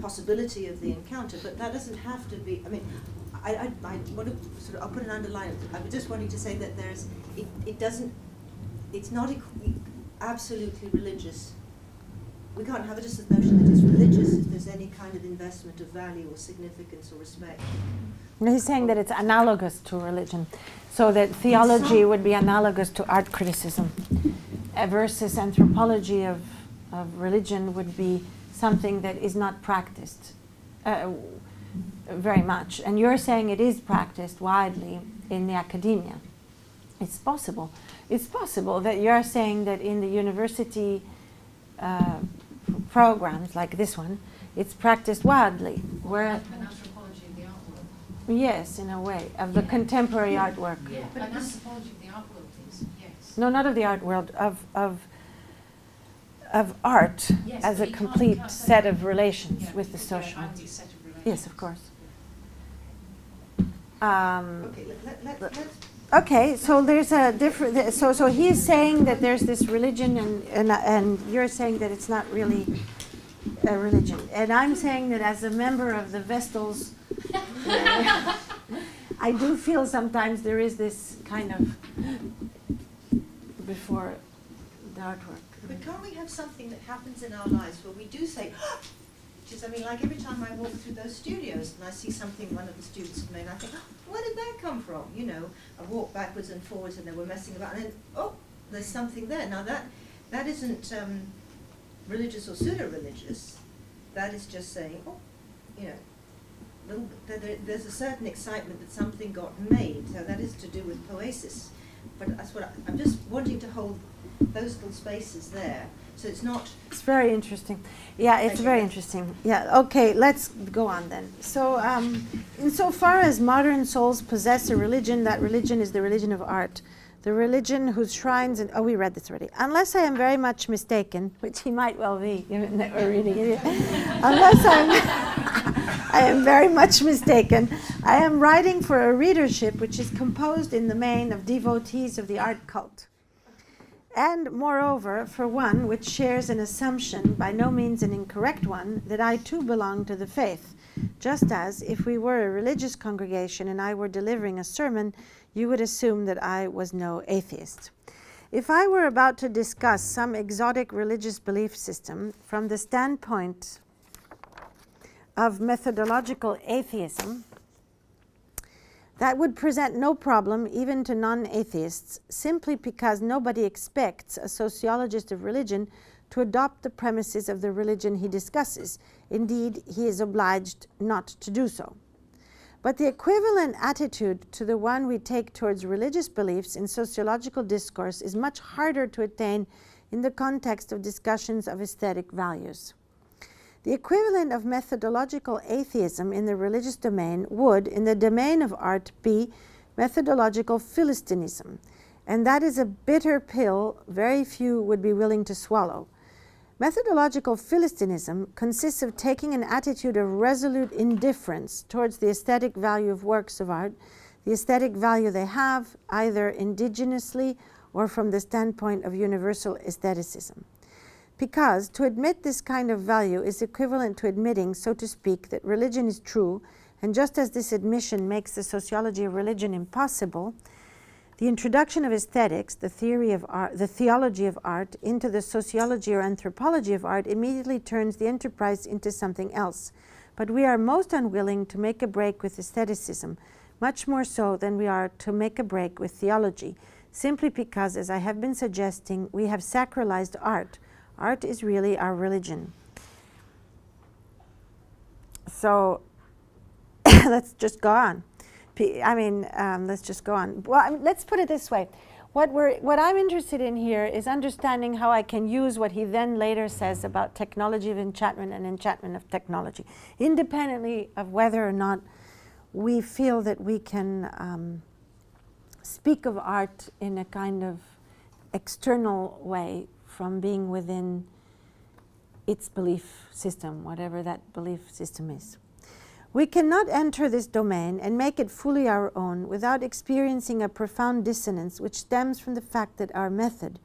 possibility of the encounter. But that doesn't have to be. I mean, I want to I'll put an underline. I was just wanting to say that it's not absolutely religious. We can't have just a notion that it's religious if there's any kind of investment of value or significance or respect. No, he's saying that it's analogous to religion, so that theology would be analogous to art criticism, versus anthropology of religion would be something that is not practiced very much. And you're saying it is practiced widely in the academia. It's possible. It's possible that you're saying that in the university programs like this one, it's practiced widely. Where, An anthropology of the art world. yes, in a way, of the contemporary artwork. Yeah, but an anthropology of the art world is, yes. No, not of the art world, of art Yes, as but a you complete can't say set that. of relations Yeah, with the yeah, social. and the set of relations. Yes, of course. Okay, let's Okay, so there's a different. So he's saying that there's this religion, and you're saying that it's not really a religion, and I'm saying that as a member of the Vestals, I do feel sometimes there is this kind of before the artwork. But can't we have something that happens in our lives where we do say, which is, I mean, like every time I walk through those studios and I see something one of the students has made, I think, where did that come from? You know, I walk backwards and forwards and they were messing about, and then, oh, there's something there. Now that isn't religious or pseudo-religious. That is just saying, oh, you know, there's a certain excitement that something got made. So that is to do with poesis. But that's what I'm just wanting to hold those little spaces there. So it's not. It's very interesting. Yeah, it's very interesting. Yeah, okay, let's go on then. So, insofar as modern souls possess a religion, that religion is the religion of art. The religion whose shrines, and we read this already. Unless I am very much mistaken, which he might well be, given that we're reading it. Unless I am very much mistaken, I am writing for a readership which is composed in the main of devotees of the art cult. And moreover, for one which shares an assumption, by no means an incorrect one, that I too belong to the faith, just as if we were a religious congregation and I were delivering a sermon, you would assume that I was no atheist. If I were about to discuss some exotic religious belief system from the standpoint of methodological atheism, that would present no problem even to non-atheists, simply because nobody expects a sociologist of religion to adopt the premises of the religion he discusses. Indeed, he is obliged not to do so. But the equivalent attitude to the one we take towards religious beliefs in sociological discourse is much harder to attain in the context of discussions of aesthetic values. The equivalent of methodological atheism in the religious domain would, in the domain of art, be methodological Philistinism, and that is a bitter pill very few would be willing to swallow. Methodological Philistinism consists of taking an attitude of resolute indifference towards the aesthetic value of works of art, the aesthetic value they have, either indigenously or from the standpoint of universal aestheticism. Because to admit this kind of value is equivalent to admitting, so to speak, that religion is true, and just as this admission makes the sociology of religion impossible, the introduction of aesthetics, the theory of art, the theology of art, into the sociology or anthropology of art immediately turns the enterprise into something else. But we are most unwilling to make a break with aestheticism, much more so than we are to make a break with theology, simply because, as I have been suggesting, we have sacralized art. Art is really our religion. So let's just go on. Let's just go on. Well, let's put it this way. What I'm interested in here is understanding how I can use what he then later says about technology of enchantment and enchantment of technology, independently of whether or not we feel that we can speak of art in a kind of external way from being within its belief system, whatever that belief system is. We cannot enter this domain and make it fully our own without experiencing a profound dissonance which stems from the fact that our method,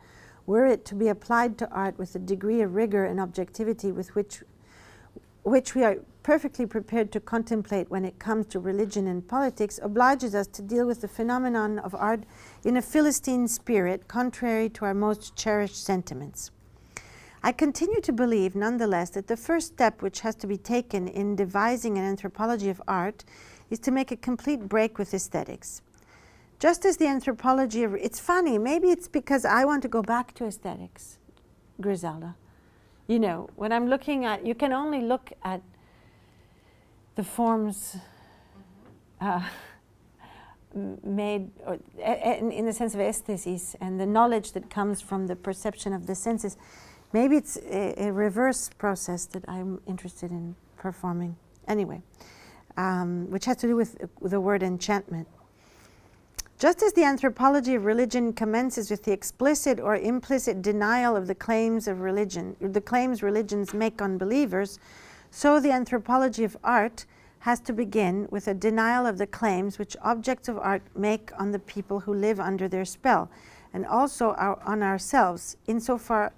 were it to be applied to art with a degree of rigor and objectivity with which we are perfectly prepared to contemplate when it comes to religion and politics, obliges us to deal with the phenomenon of art in a Philistine spirit, contrary to our most cherished sentiments. I continue to believe, nonetheless, that the first step which has to be taken in devising an anthropology of art is to make a complete break with aesthetics. Just as the anthropology of... It's funny, maybe it's because I want to go back to aesthetics, Griselda. You know, when I'm looking at... You can only look at the forms made in the sense of aesthesis and the knowledge that comes from the perception of the senses. Maybe it's a reverse process that I'm interested in performing. Anyway, which has to do with the word enchantment. Just as the anthropology of religion commences with the explicit or implicit denial of the claims of religion, the claims religions make on believers, so the anthropology of art has to begin with a denial of the claims which objects of art make on the people who live under their spell, and also on ourselves, insofar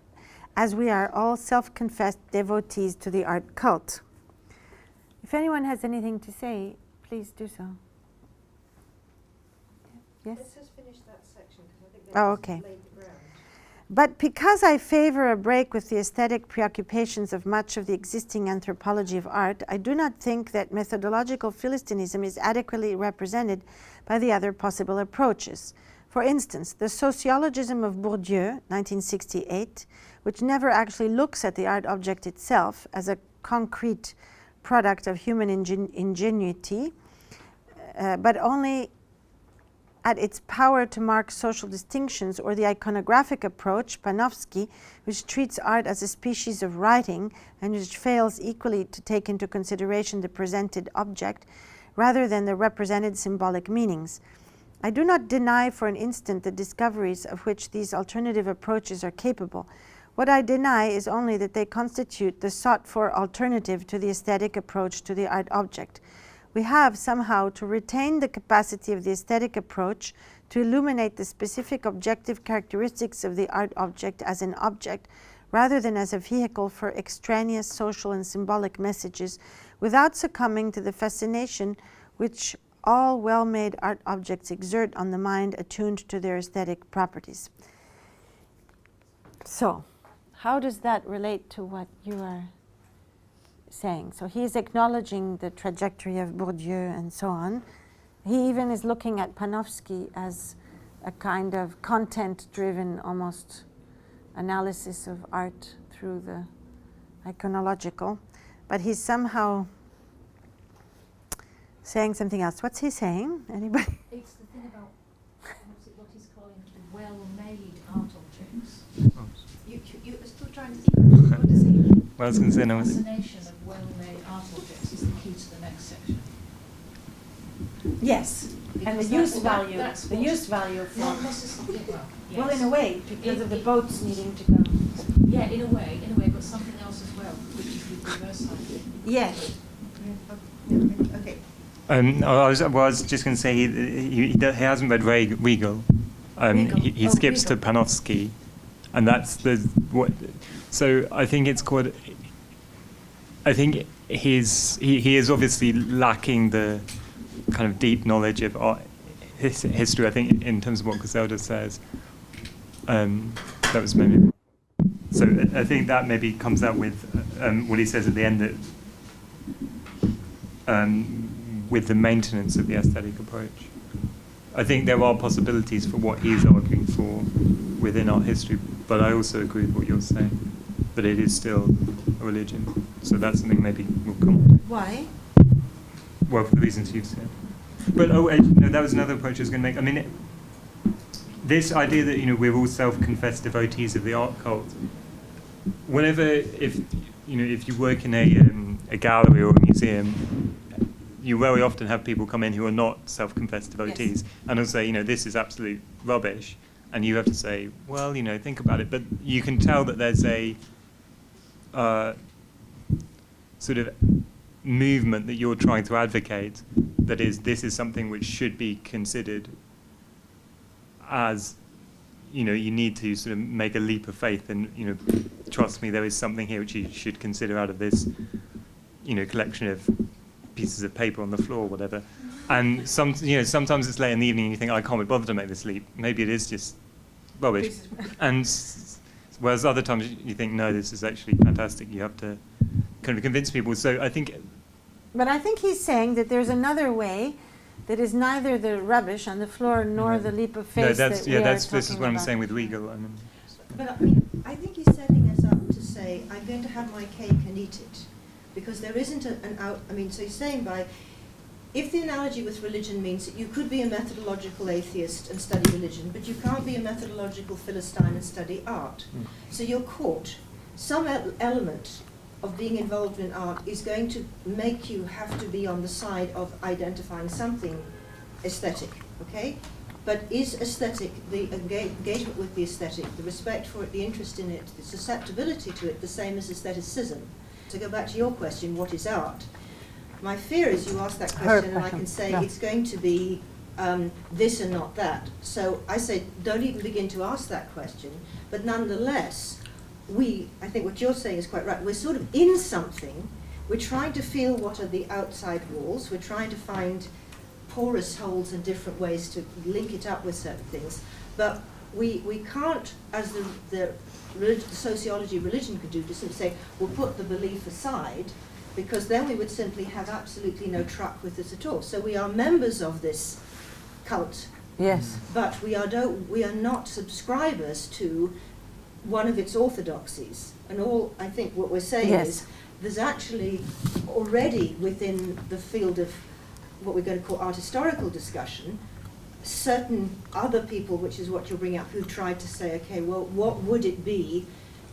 as we are all self-confessed devotees to the art cult. If anyone has anything to say, please do so. Yes? Let's just finish that section, because I think Oh, that's okay. laid the ground. But because I favor a break with the aesthetic preoccupations of much of the existing anthropology of art, I do not think that methodological Philistinism is adequately represented by the other possible approaches. For instance, the sociologism of Bourdieu, 1968, which never actually looks at the art object itself as a concrete product of human ingenuity, but only at its power to mark social distinctions, or the iconographic approach, Panofsky, which treats art as a species of writing and which fails equally to take into consideration the presented object rather than the represented symbolic meanings. I do not deny for an instant the discoveries of which these alternative approaches are capable. What I deny is only that they constitute the sought-for alternative to the aesthetic approach to the art object. We have somehow to retain the capacity of the aesthetic approach to illuminate the specific objective characteristics of the art object as an object, rather than as a vehicle for extraneous social and symbolic messages, without succumbing to the fascination which all well-made art objects exert on the mind attuned to their aesthetic properties. So, how does that relate to what you are saying? So he's acknowledging the trajectory of Bourdieu and so on. He even is looking at Panofsky as a kind of content-driven almost analysis of art through the iconological, but he's somehow saying something else. What's he saying? Anybody? It's the thing about what he's calling well-made art objects. You're still trying to think. What does he? Well, I was going to say, no, Fascination of well-made art objects is the key to the next section. Yes, and the Because use that's value. that's The what- use value of Not necessarily. Well, in a way, because of the boats needing to go. Yeah, in a way, but something else as well, which is the reverse side. Yes. Okay. I was just going to say he hasn't read Riegel. He skips to Panofsky, and that's the what. So I think it's called. I think he is obviously lacking the kind of deep knowledge of art history. I think in terms of what Griselda says, that was maybe. So I think that maybe comes out with what he says at the end that. With the maintenance of the aesthetic approach. I think there are possibilities for what he's arguing for within art history, but I also agree with what you're saying, that it is still a religion. So that's something maybe we'll come on to. Why? Well, for the reasons you've said. But no, that was another approach I was going to make. I mean, this idea that we're all self-confessed devotees of the art cult. Whenever, if you work in a gallery or a museum, you very often have people come in who are not self-confessed devotees, yes, and will say, this is absolute rubbish, and you have to say, well, think about it. But you can tell that there's a sort of movement that you're trying to advocate, that is, this is something which should be considered as, you need to sort of make a leap of faith and, trust me, there is something here which you should consider out of this, collection of pieces of paper on the floor or whatever. And sometimes it's late in the evening and you think, I can't be bothered to make this leap. Maybe it is just rubbish. And whereas other times you think, no, this is actually fantastic. You have to kind of convince people. So I think... But I think he's saying that there's another way that is neither the rubbish on the floor nor the leap of faith this is what I'm saying with Riegel. But I think he's setting us up to say, I'm going to have my cake and eat it. Because there isn't an out... so he's saying if the analogy with religion means that you could be a methodological atheist and study religion, but you can't be a methodological Philistine and study art. So you're caught. Some element of being involved in art is going to make you have to be on the side of identifying something aesthetic, okay? But is aesthetic, the engagement with the aesthetic, the respect for it, the interest in it, the susceptibility to it, the same as aestheticism? To go back to your question, what is art? My fear is you ask that question and I can say it's going to be this and not that. So I say don't even begin to ask that question, but nonetheless, I think what you're saying is quite right, we're sort of in something, we're trying to feel what are the outside walls, we're trying to find porous holes and different ways to link it up with certain things, but we can't, as the sociology of religion could do, to simply say, we'll put the belief aside, because then we would simply have absolutely no truck with this at all. So we are members of this cult, Yes. but we are not subscribers to one of its orthodoxies. And all I think what we're saying is there's actually already within the field of what we're going to call art historical discussion, certain other people, which is what you're bringing up, who tried to say, okay, well, what would it be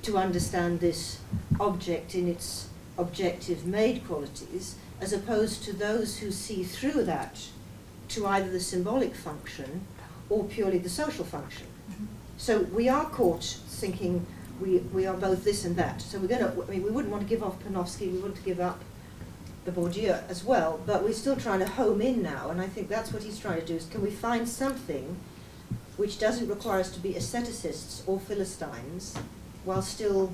to understand this object in its objective made qualities, as opposed to those who see through that to either the symbolic function or purely the social function. So we are caught thinking we are both this and that. So we're going to, I mean, we wouldn't want to give off Panofsky, we wouldn't to give up the Bourdieu as well, but we're still trying to home in now, and I think that's what he's trying to do, is can we find something which doesn't require us to be aestheticists or Philistines while still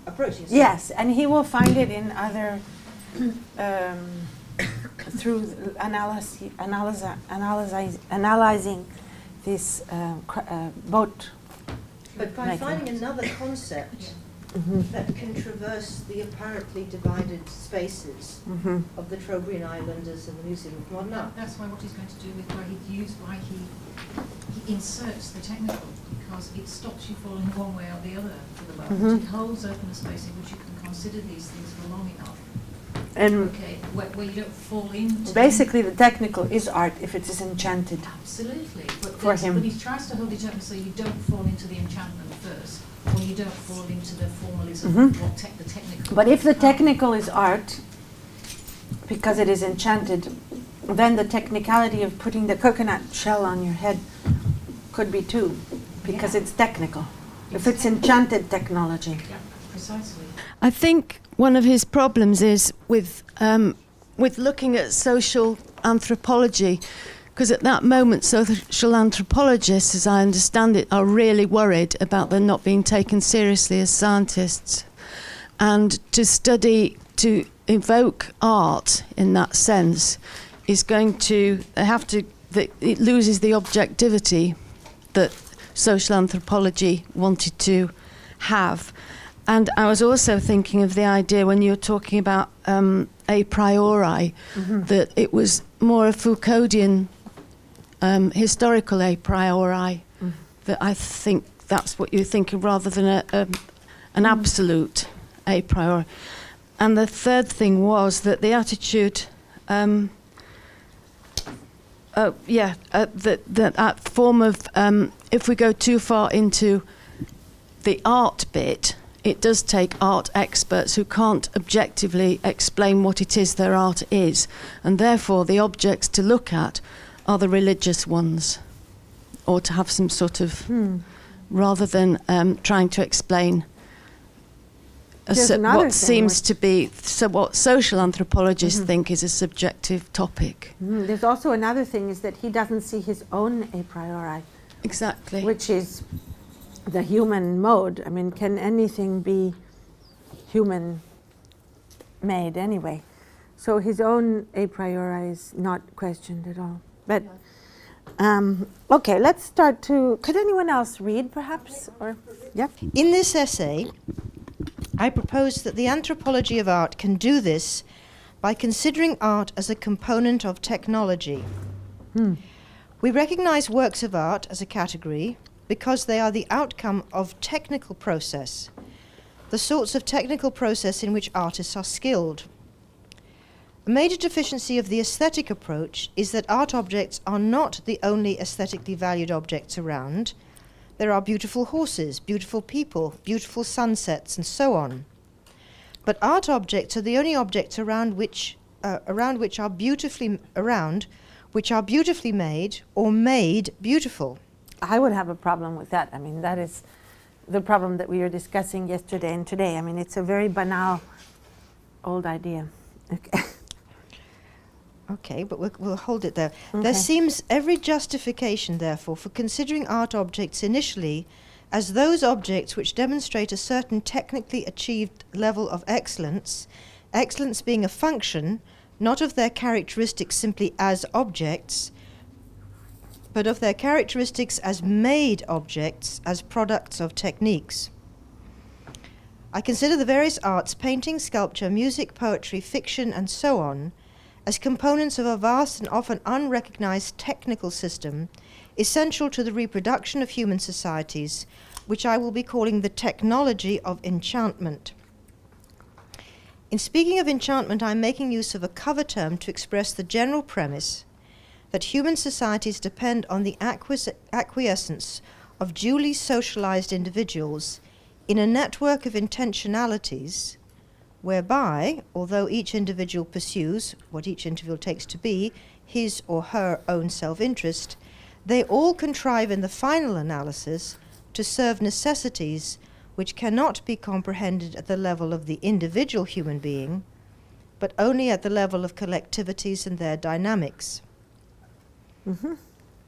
approaching something? Yes, and he will find it in other, through analyzing this boat. But by finding another concept that can traverse the apparently divided spaces of the Trobriand Islanders and the Museum of Modern Art. That's why what he's going to do with why he inserts the technical, because it stops you falling one way or the other for the moment. It holds open a space in which you can consider these things for long enough. And where you don't fall into basically the technical is art if it is enchanted. Absolutely. But For him. he tries to hold it open so you don't fall into the enchantment first, or you don't fall into the formalism of what the technical. But if the technical is art, because it is enchanted, then the technicality of putting the coconut shell on your head could be too, because it's technical. If it's enchanted technology. Yeah, precisely. I think one of his problems is with looking at social anthropology, because at that moment social anthropologists, as I understand it, are really worried about them not being taken seriously as scientists. And to evoke art in that sense is going to it loses the objectivity that social anthropology wanted to have. And I was also thinking of the idea when you were talking about a priori, that it was more a Foucauldian historical a priori, that I think that's what you're thinking rather than an absolute a priori. And the third thing was that the attitude, that form of, if we go too far into the art bit, it does take art experts who can't objectively explain what it is their art is, and therefore the objects to look at are the religious ones, or to have some sort of, rather than trying to explain what seems to be, what social anthropologists think is a subjective topic. There's also another thing, is that he doesn't see his own a priori. Exactly. Which is the human mode. I mean, can anything be human made anyway? So his own a priori is not questioned at all. But okay, let's start to. Could anyone else read, perhaps? Or In this essay, I propose that the anthropology of art can do this by considering art as a component of technology. We recognize works of art as a category because they are the outcome of technical process, the sorts of technical process in which artists are skilled. A major deficiency of the aesthetic approach is that art objects are not the only aesthetically valued objects around. There are beautiful horses, beautiful people, beautiful sunsets, and so on. But art objects are the only objects which are beautifully made or made beautiful. I would have a problem with that. I mean, that is the problem that we were discussing yesterday and today. I mean, it's a very banal old idea. Okay. Okay, but we'll hold it there. Okay. There seems every justification, therefore, for considering art objects initially as those objects which demonstrate a certain technically achieved level of excellence, excellence being a function not of their characteristics simply as objects, but of their characteristics as made objects, as products of techniques. I consider the various arts, painting, sculpture, music, poetry, fiction, and so on, as components of a vast and often unrecognized technical system essential to the reproduction of human societies, which I will be calling the technology of enchantment. In speaking of enchantment, I am making use of a cover term to express the general premise that human societies depend on the acquiescence of duly socialized individuals in a network of intentionalities whereby, although each individual pursues what each individual takes to be his or her own self-interest, they all contrive in the final analysis to serve necessities which cannot be comprehended at the level of the individual human being, but only at the level of collectivities and their dynamics. Mm-hmm.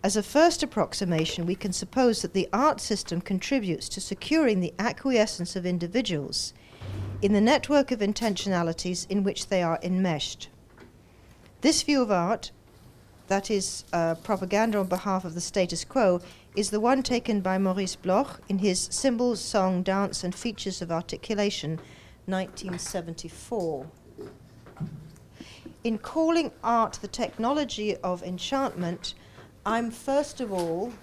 As a first approximation, we can suppose that the art system contributes to securing the acquiescence of individuals in the network of intentionalities in which they are enmeshed. This view of art, that is propaganda on behalf of the status quo, is the one taken by Maurice Bloch in his Symbols, Song, Dance and Features of Articulation, 1974. In calling art the technology of enchantment, I'm first of all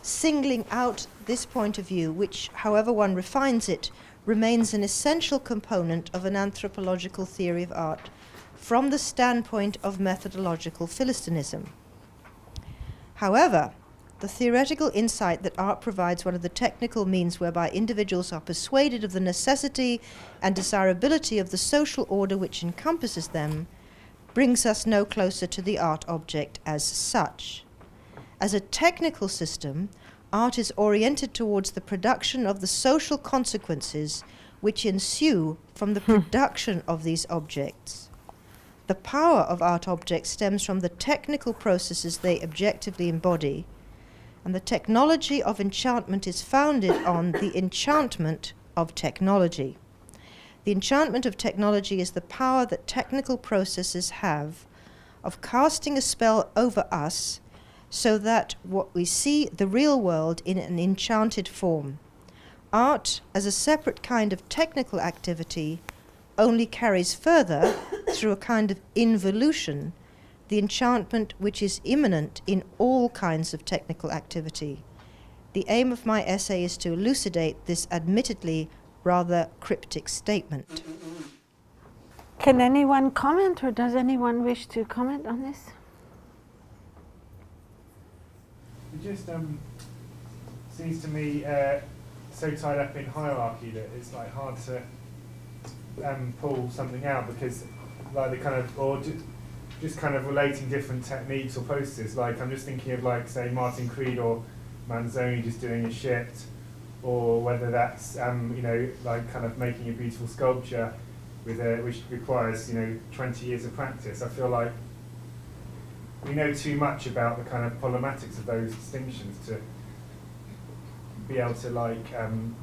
singling out this point of view, which, however one refines it, remains an essential component of an anthropological theory of art from the standpoint of methodological Philistinism. However, the theoretical insight that art provides one of the technical means whereby individuals are persuaded of the necessity and desirability of the social order which encompasses them brings us no closer to the art object as such. As a technical system, art is oriented towards the production of the social consequences which ensue from the production of these objects. The power of art objects stems from the technical processes they objectively embody, and the technology of enchantment is founded on the enchantment of technology. The enchantment of technology is the power that technical processes have of casting a spell over us so that what we see the real world in an enchanted form. Art, as a separate kind of technical activity, only carries further, through a kind of involution, the enchantment which is immanent in all kinds of technical activity. The aim of my essay is to elucidate this admittedly rather cryptic statement. Can anyone comment, or does anyone wish to comment on this? It just seems to me so tied up in hierarchy that it's like hard to pull something out, because like the kind of, or just kind of relating different techniques or processes. Like I'm just thinking of like say Martin Creed or Manzoni just doing a shift, or whether that's you know, like kind of making a beautiful sculpture with which requires 20 years of practice. I feel like we know too much about the kind of problematics of those distinctions to be able to like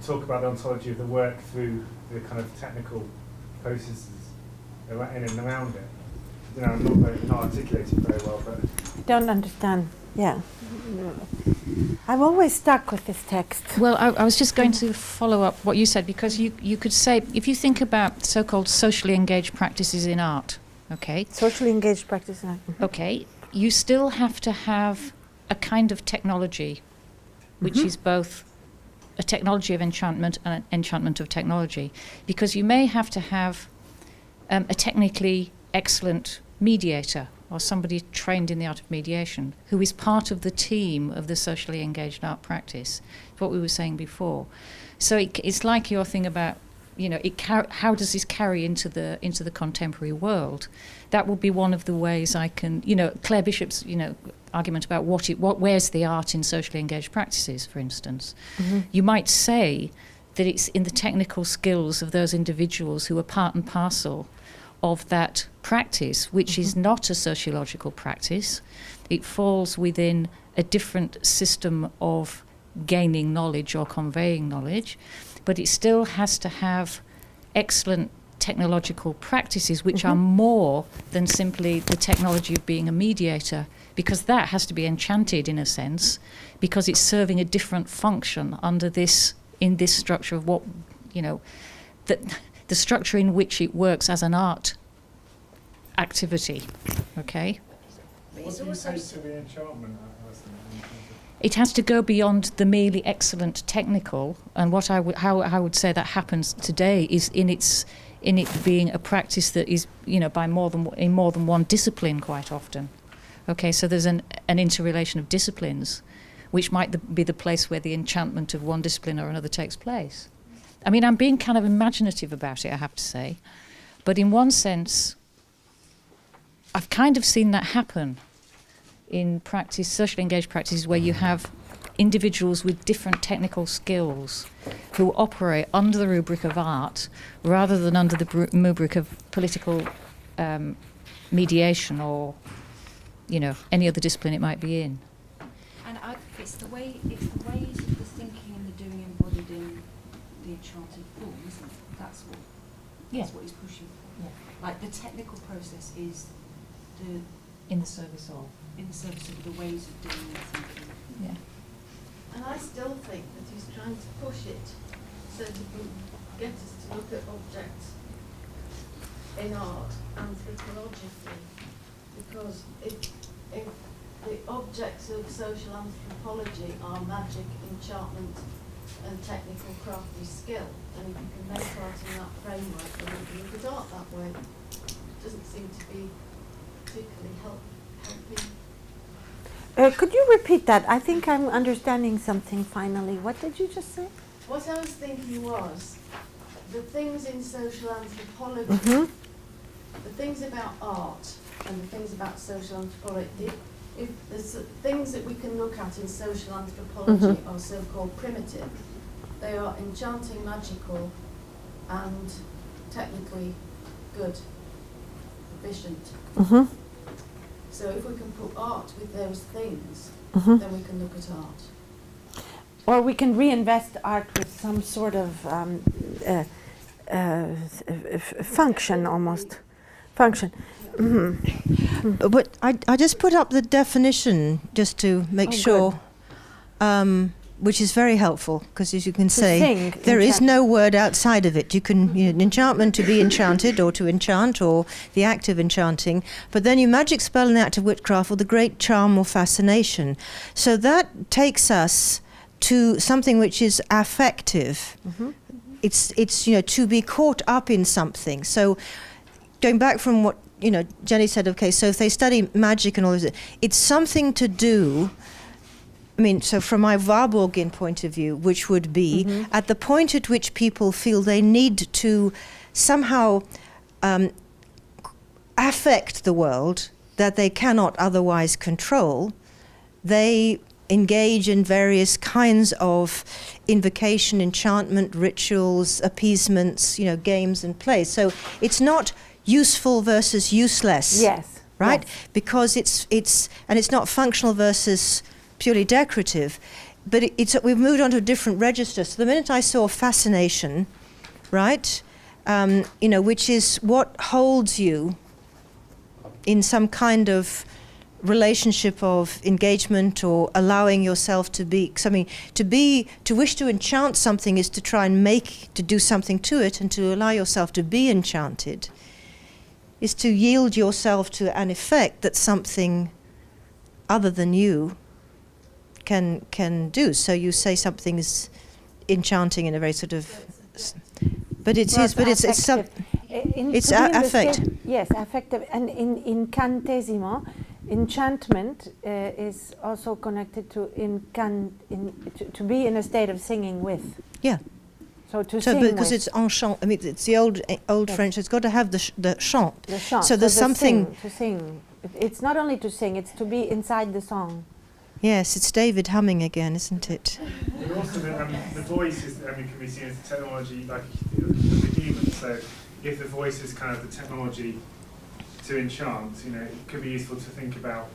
talk about the ontology of the work through the kind of technical processes in and around it. I'm not articulating very well, but Don't understand. Yeah. I'm always stuck with this text. Well, I was just going to follow up what you said, because you could say, if you think about so-called socially engaged practices in art, okay? Socially engaged practice. Okay, you still have to have a kind of technology, which is both a technology of enchantment and an enchantment of technology, because you may have to have a technically excellent mediator or somebody trained in the art of mediation who is part of the team of the socially engaged art practice, what we were saying before. So it's like your thing about you know, how does this carry into the contemporary world? That would be one of the ways I can, you know, Claire Bishop's, you know, argument about where's the art in socially engaged practices, for instance. You might say that it's in the technical skills of those individuals who are part and parcel of that practice, which is not a sociological practice. It falls within a different system of gaining knowledge or conveying knowledge, but it still has to have excellent technological practices which are more than simply the technology of being a mediator, because that has to be enchanted in a sense, because it's serving a different function under this, in this structure of what, you know, the structure in which it works as an art activity. Okay? What do you say to the enchantment? It has to go beyond the merely excellent technical, and what how I would say that happens today is in it being a practice that is, you know, in more than one discipline quite often. Okay, so there's an interrelation of disciplines, which might be the place where the enchantment of one discipline or another takes place. I mean, I'm being kind of imaginative about it, I have to say, but in one sense, I've kind of seen that happen in practice, socially engaged practices, where you have individuals with different technical skills who operate under the rubric of art rather than under the rubric of political mediation or, you know, any other discipline it might be in. And it's the ways of the thinking and the doing embodied in the enchanted form, isn't it? That's what he's pushing for. Yeah. Like the technical process is in the service of the ways of doing the thinking. Yeah. And I still think that he's trying to push it so that he can get us to look at objects in art anthropologically, because if the objects of social anthropology are magic, enchantment and technical crafty skill, and if you can make art in that framework, then we can look at art that way. It doesn't seem to be particularly helping. Could you repeat that? I think I'm understanding something finally. What did you just say? What I was thinking was, the things in social anthropology, the things about art and the things about social anthropology, if the things that we can look at in social anthropology are so-called primitive, they are enchanting, magical and technically good, efficient. So if we can put art with those things, then we can look at art. Or we can reinvest art with some sort of function, almost. Function. But I just put up the definition just to make sure, which is very helpful, because as you can say, there is no word outside of it. You can, enchantment, to be enchanted or to enchant, or the act of enchanting, but then you magic, spell and act of witchcraft, or the great charm or fascination. So that takes us to something which is affective. It's to be caught up in something. So going back from what Jenny said, okay, so if they study magic and all this, it's something to do. I mean, so from my Warburgian point of view, which would be at the point at which people feel they need to somehow affect the world that they cannot otherwise control, they engage in various kinds of invocation, enchantment, rituals, appeasements, games and plays. So it's not useful versus useless. Yes. Right? Yes. Because it's not functional versus purely decorative, but we've moved on to a different register. So the minute I saw fascination, right, which is what holds you in some kind of relationship of engagement or allowing yourself to be something, to wish to enchant something is to try and to do something to it, and to allow yourself to be enchanted is to yield yourself to an effect that something other than you can do. So you say something is enchanting in a very sort of, but it's affect. Yes, affective, and in incantesimo, enchantment is also connected to to be in a state of singing with. Yeah. So to So sing because with. it's enchant, I mean, it's the old Yes. French. It's got to have the chant. The chant. So there's the something. to sing. It's not only to sing; it's to be inside the song. Yes, it's David humming again, isn't it? And also the voice is, can be seen as technology like the human. So if the voice is kind of the technology to enchant, it could be useful to think about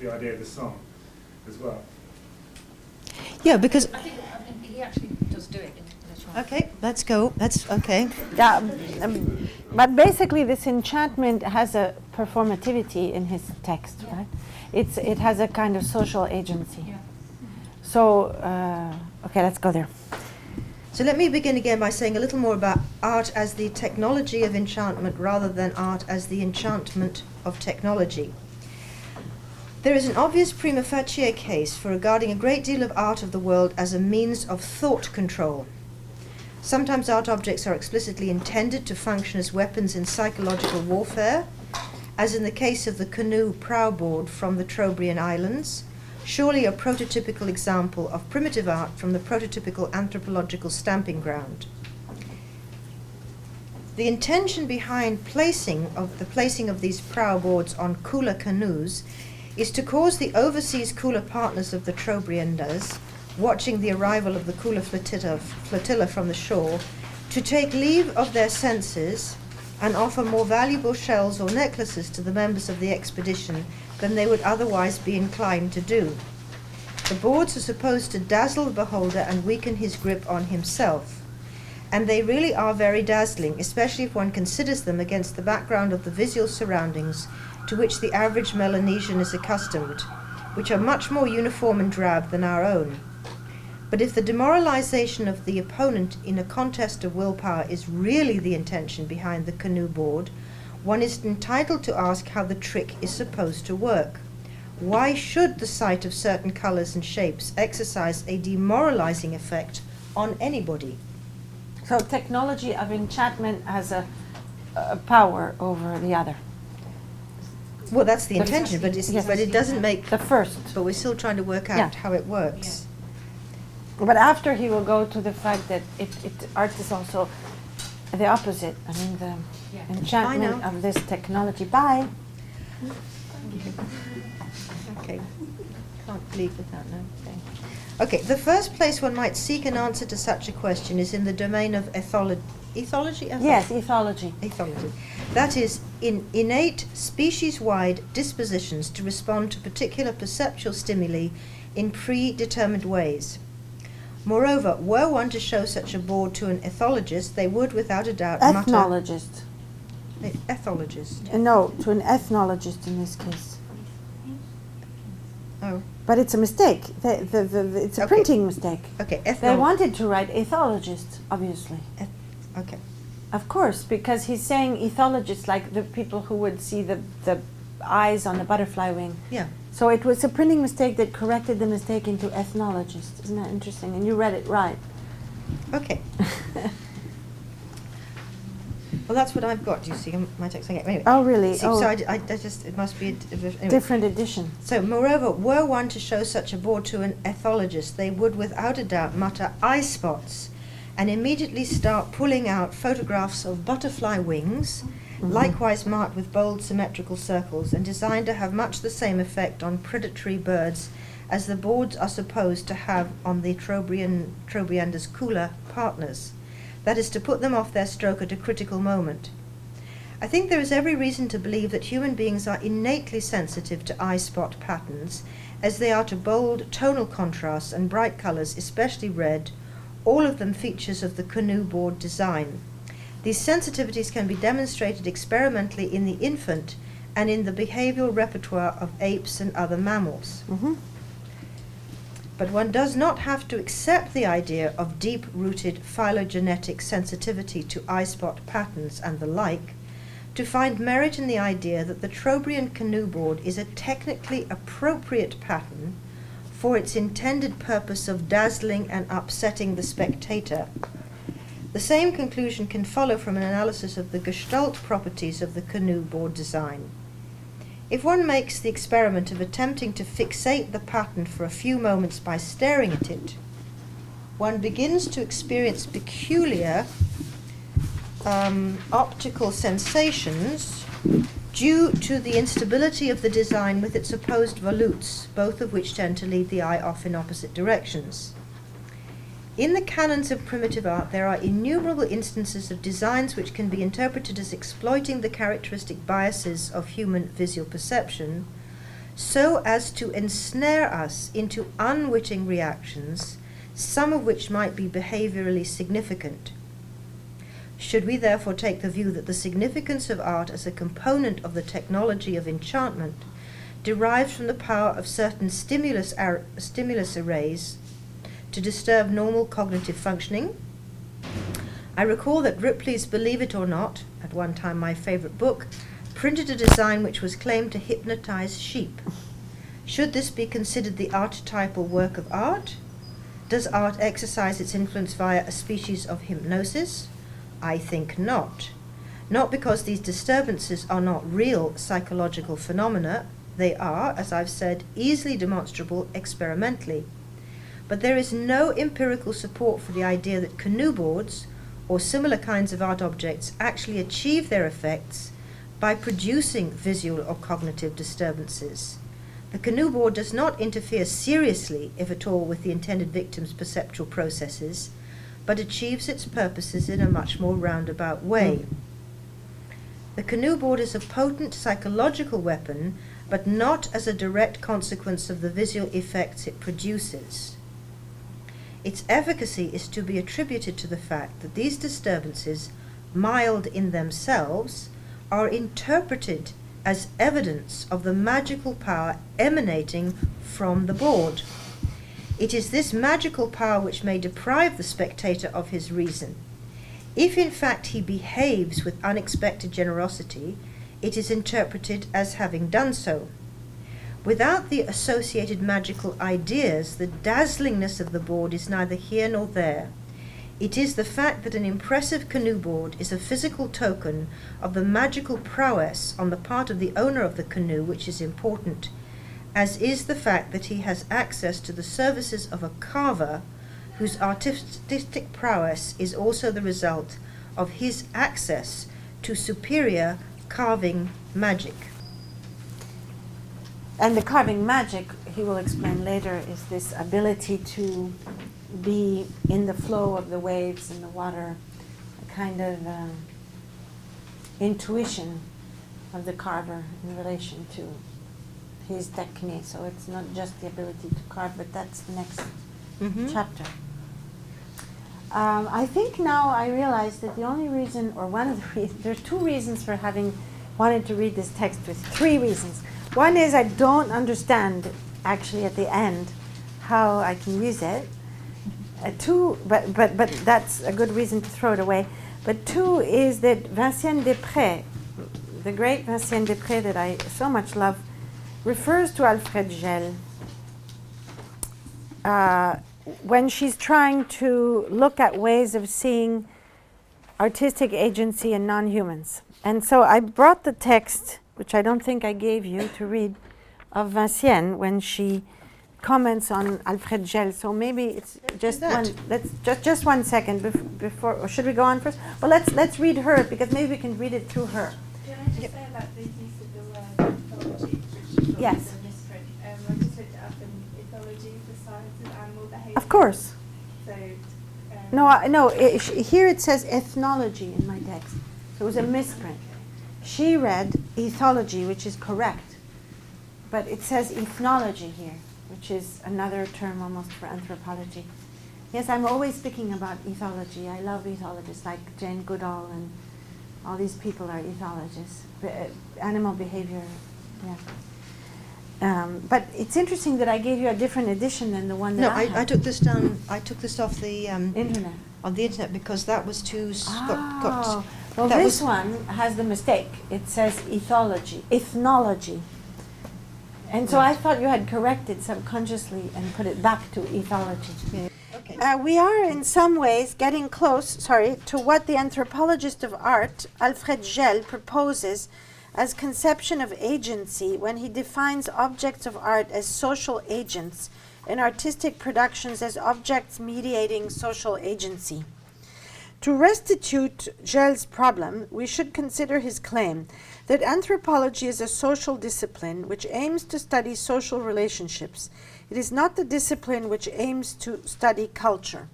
the idea of the song as well. Yeah, because. I think he actually does do it. That's right. Okay, let's go. That's okay. Yeah, but basically, this enchantment has a performativity in his text, right? It has a kind of social agency. Yeah. So, okay, let's go there. So let me begin again by saying a little more about art as the technology of enchantment rather than art as the enchantment of technology. There is an obvious prima facie case for regarding a great deal of art of the world as a means of thought control. Sometimes art objects are explicitly intended to function as weapons in psychological warfare, as in the case of the canoe prowboard from the Trobriand Islands, surely a prototypical example of primitive art from the prototypical anthropological stamping ground. The intention behind the placing of these prowboards on cooler canoes is to cause the overseas cooler partners of the Trobrianders, watching the arrival of the cooler flotilla from the shore, to take leave of their senses and offer more valuable shells or necklaces to the members of the expedition than they would otherwise be inclined to do. The boards are supposed to dazzle the beholder and weaken his grip on himself. And they really are very dazzling, especially if one considers them against the background of the visual surroundings to which the average Melanesian is accustomed, which are much more uniform and drab than our own. But if the demoralization of the opponent in a contest of willpower is really the intention behind the canoe board, one is entitled to ask how the trick is supposed to work. Why should the sight of certain colors and shapes exercise a demoralizing effect on anybody? So technology of enchantment has a power over the other. Well, that's the But- intention, but, Yes. but it doesn't make... The first. But we're still trying to work out Yeah. how it works. But after he will go to the fact that art is also the opposite. I mean, the enchantment now. of this technology. Bye. Okay. Can't leave without now. Okay, the first place one might seek an answer to such a question is in the domain of ethology. Ethology? Yes, ethology. Ethology. That is, in innate, species-wide dispositions to respond to particular perceptual stimuli in predetermined ways. Moreover, were one to show such a board to an ethologist, they would, without a doubt, Ethnologist. Ethologist. No, to an ethnologist in this case. Oh. But it's a mistake. It's a Okay. printing mistake. Okay, They wanted to write ethologist, obviously. Okay. Of course, because he's saying ethologist, like the people who would see the eyes on the butterfly wing. Yeah. So it was a printing mistake that corrected the mistake into ethnologist. Isn't that interesting? And you read it right. Okay. Well, that's what I've got, you see, in my text. Okay, anyway. Oh, really? See, Oh. so I just, it must be anyway. Different edition. So, moreover, were one to show such a board to an ethologist, they would without a doubt mutter eye spots and immediately start pulling out photographs of butterfly wings, likewise marked with bold symmetrical circles and designed to have much the same effect on predatory birds as the boards are supposed to have on the Trobrianders' cooler partners. That is, to put them off their stroke at a critical moment. I think there is every reason to believe that human beings are innately sensitive to eye spot patterns, as they are to bold tonal contrasts and bright colours, especially red, all of them features of the canoe board design. These sensitivities can be demonstrated experimentally in the infant and in the behavioural repertoire of apes and other mammals. But one does not have to accept the idea of deep-rooted phylogenetic sensitivity to eye spot patterns and the like to find merit in the idea that the Trobriand canoe board is a technically appropriate pattern for its intended purpose of dazzling and upsetting the spectator. The same conclusion can follow from an analysis of the gestalt properties of the canoe board design. If one makes the experiment of attempting to fixate the pattern for a few moments by staring at it, one begins to experience peculiar optical sensations due to the instability of the design with its opposed volutes, both of which tend to lead the eye off in opposite directions. In the canons of primitive art, there are innumerable instances of designs which can be interpreted as exploiting the characteristic biases of human visual perception, so as to ensnare us into unwitting reactions, some of which might be behaviorally significant. Should we therefore take the view that the significance of art as a component of the technology of enchantment derives from the power of certain stimulus arrays to disturb normal cognitive functioning? I recall that Ripley's Believe It or Not, at one time my favorite book, printed a design which was claimed to hypnotize sheep. Should this be considered the archetypal work of art? Does art exercise its influence via a species of hypnosis? I think not. Not because these disturbances are not real psychological phenomena. They are, as I've said, easily demonstrable experimentally. But there is no empirical support for the idea that canoe boards or similar kinds of art objects actually achieve their effects by producing visual or cognitive disturbances. The canoe board does not interfere seriously, if at all, with the intended victim's perceptual processes, but achieves its purposes in a much more roundabout way. The canoe board is a potent psychological weapon, but not as a direct consequence of the visual effects it produces. Its efficacy is to be attributed to the fact that these disturbances, mild in themselves, are interpreted as evidence of the magical power emanating from the board. It is this magical power which may deprive the spectator of his reason. If in fact he behaves with unexpected generosity, it is interpreted as having done so. Without the associated magical ideas, the dazzlingness of the board is neither here nor there. It is the fact that an impressive canoe board is a physical token of the magical prowess on the part of the owner of the canoe which is important, as is the fact that he has access to the services of a carver whose artistic prowess is also the result of his access to superior carving magic. And the carving magic, he will explain later, is this ability to be in the flow of the waves and the water, a kind of intuition of the carver in relation to his technique. So it's not just the ability to carve, but that's the next chapter. I think now I realize that the only reason, or one of the reasons, there's two reasons for having wanted to read this text, with three reasons. One is I don't understand, actually, at the end, how I can use it. Two, but that's a good reason to throw it away. But two is that Vinciane Després, the great Vinciane Després that I so much love, refers to Alfred Gell when she's trying to look at ways of seeing artistic agency in non-humans. And so I brought the text, which I don't think I gave you to read, of Vinciane when she comments on Alfred Gell. So maybe it's just one. Let's just 1 second before. Or should we go on first? Well, let's read her, because maybe we can read it through her. Can I just say about the use of the word ethology, which is Yes. a misprint? I just looked it up in ethology, the science of animal behaviour. Of course. So. No, here it says ethnology in my text. So it was a misprint. She read ethology, which is correct, but it says ethnology here, which is another term almost for anthropology. Yes, I'm always speaking about ethology. I love ethologists like Jane Goodall, and all these people are ethologists. Animal behavior, yeah. But it's interesting that I gave you a different edition than the one that I had. I took this down. I took this off the internet. On the internet, because that was too Well, this one has the mistake. It says ethnology. And so I thought you had corrected subconsciously and put it back to ethology. Yeah. Okay. We are in some ways getting close, to what the anthropologist of art, Alfred Gell, proposes as conception of agency when he defines objects of art as social agents in artistic productions as objects mediating social agency. To restitute Gel's problem, we should consider his claim that anthropology is a social discipline which aims to study social relationships. It is not the discipline which aims to study culture.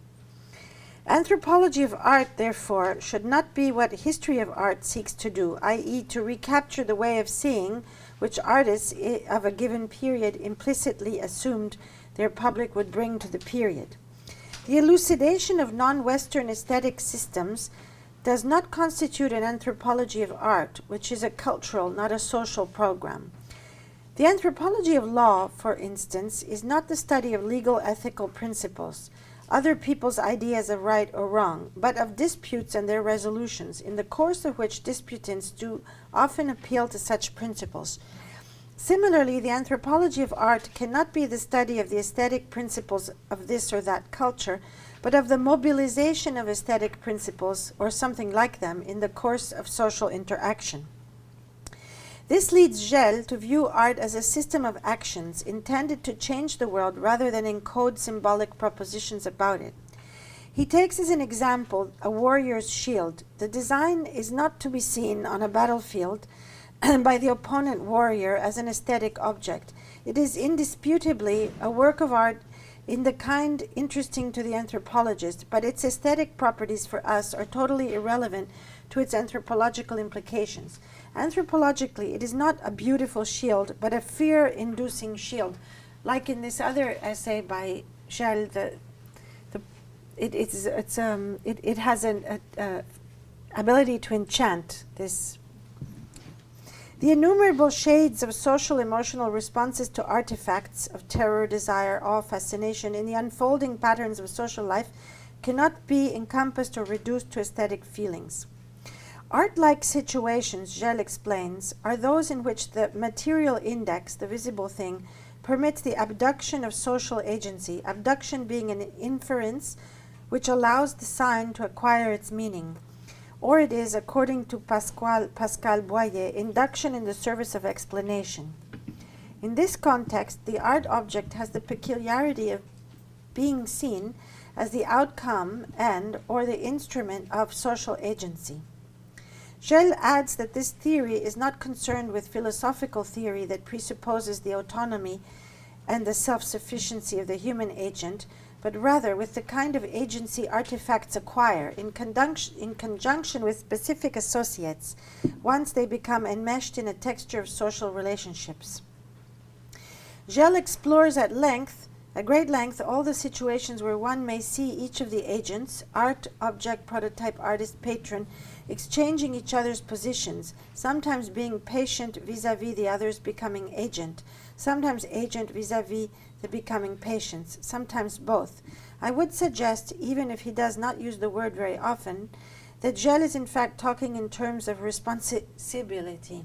Anthropology of art, therefore, should not be what history of art seeks to do, i.e., to recapture the way of seeing which artists of a given period implicitly assumed their public would bring to the period. The elucidation of non-Western aesthetic systems does not constitute an anthropology of art, which is a cultural, not a social program. The anthropology of law, for instance, is not the study of legal ethical principles, other people's ideas of right or wrong, but of disputes and their resolutions, in the course of which disputants do often appeal to such principles. Similarly, the anthropology of art cannot be the study of the aesthetic principles of this or that culture, but of the mobilization of aesthetic principles, or something like them, in the course of social interaction. This leads Gel to view art as a system of actions intended to change the world rather than encode symbolic propositions about it. He takes as an example a warrior's shield. The design is not to be seen on a battlefield by the opponent warrior as an aesthetic object. It is indisputably a work of art in the kind interesting to the anthropologist, but its aesthetic properties for us are totally irrelevant to its anthropological implications. Anthropologically, it is not a beautiful shield, but a fear-inducing shield. Like in this other essay by Gel, it has an ability to enchant this. The innumerable shades of social emotional responses to artifacts of terror, desire, awe, fascination in the unfolding patterns of social life cannot be encompassed or reduced to aesthetic feelings. Art-like situations, Gel explains, are those in which the material index, the visible thing, permits the abduction of social agency, abduction being an inference which allows the sign to acquire its meaning. Or it is, according to Pascal Boyer, induction in the service of explanation. In this context, the art object has the peculiarity of being seen as the outcome and or the instrument of social agency. Gel adds that this theory is not concerned with philosophical theory that presupposes the autonomy and the self-sufficiency of the human agent, but rather with the kind of agency artifacts acquire in conjunction with specific associates, once they become enmeshed in a texture of social relationships. Gel explores at great length, all the situations where one may see each of the agents, art, object, prototype, artist, patron, exchanging each other's positions, sometimes being patient vis-à-vis the others becoming agent, sometimes agent vis-à-vis the becoming patients, sometimes both. I would suggest, even if he does not use the word very often, that Gel is in fact talking in terms of responsibility.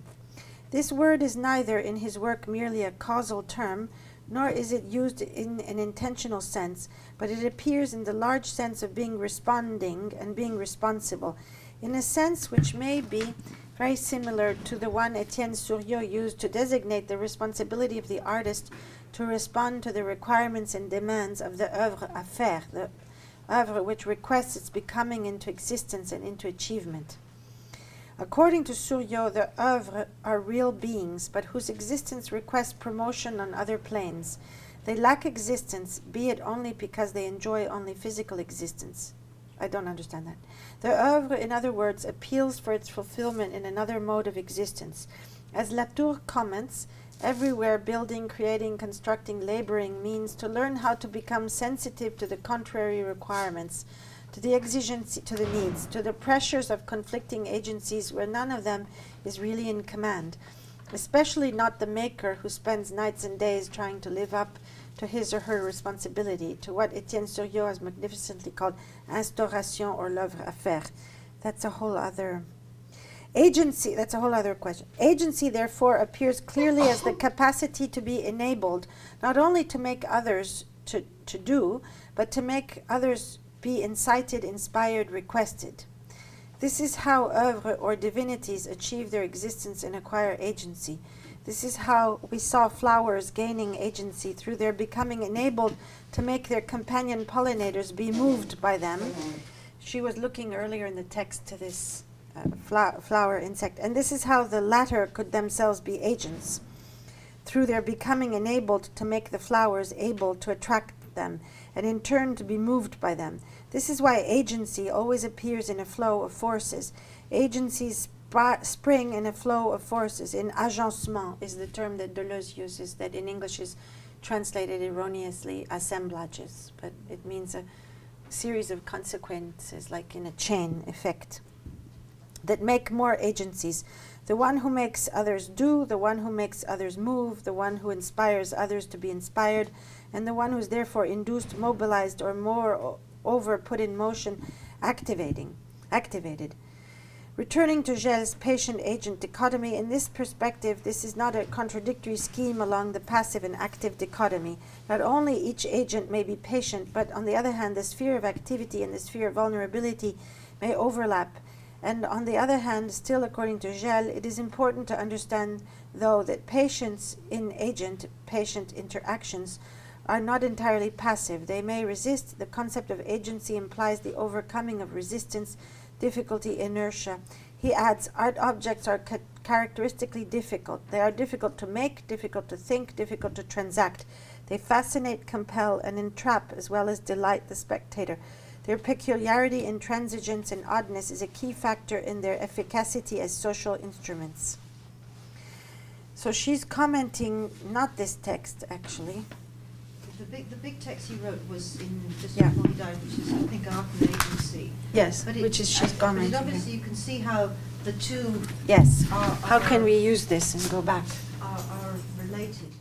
This word is neither in his work merely a causal term, nor is it used in an intentional sense, but it appears in the large sense of being responding and being responsible, in a sense which may be very similar to the one Etienne Souriau used to designate the responsibility of the artist to respond to the requirements and demands of the œuvre à faire, the œuvre which requests its becoming into existence and into achievement. According to Souriau, the œuvres are real beings, but whose existence requests promotion on other planes. They lack existence, be it only because they enjoy only physical existence. I don't understand that. The œuvre, in other words, appeals for its fulfillment in another mode of existence. As Latour comments, everywhere building, creating, constructing, laboring means to learn how to become sensitive to the contrary requirements, to the exigency, to the needs, to the pressures of conflicting agencies where none of them is really in command, especially not the maker who spends nights and days trying to live up to his or her responsibility, to what Etienne Souriau has magnificently called instauration or l'œuvre à faire. That's a whole other agency. That's a whole other question. Agency, therefore, appears clearly as the capacity to be enabled, not only to make others to do, but to make others be incited, inspired, requested. This is how œuvres or divinities achieve their existence and acquire agency. This is how we saw flowers gaining agency through their becoming enabled to make their companion pollinators be moved by them. She was looking earlier in the text to this flower insect. And this is how the latter could themselves be agents, through their becoming enabled to make the flowers able to attract them, and in turn to be moved by them. This is why agency always appears in a flow of forces. Agencies spring in a flow of forces. In agencement is the term that Deleuze uses, that in English is translated erroneously assemblages, but it means a series of consequences, like in a chain effect, that make more agencies. The one who makes others do, the one who makes others move, the one who inspires others to be inspired, and the one who is therefore induced, mobilized, or moreover put in motion, activated. Returning to Gel's patient-agent dichotomy, in this perspective, this is not a contradictory scheme along the passive and active dichotomy. Not only each agent may be patient, but on the other hand, the sphere of activity and the sphere of vulnerability may overlap. And on the other hand, still according to Gel, it is important to understand, though, that patients in agent-patient interactions are not entirely passive. They may resist. The concept of agency implies the overcoming of resistance, difficulty, inertia. He adds, art objects are characteristically difficult. They are difficult to make, difficult to think, difficult to transact. They fascinate, compel, and entrap, as well as delight the spectator. Their peculiarity, intransigence, and oddness is a key factor in their efficacy as social instruments. So she's commenting, not this text, actually. The big text he wrote was in just Yeah. before he died, which is, I think, Art and Agency. Yes, But which is she's but commenting. obviously you can see how the two Yes. are How can we use this and go back? are related.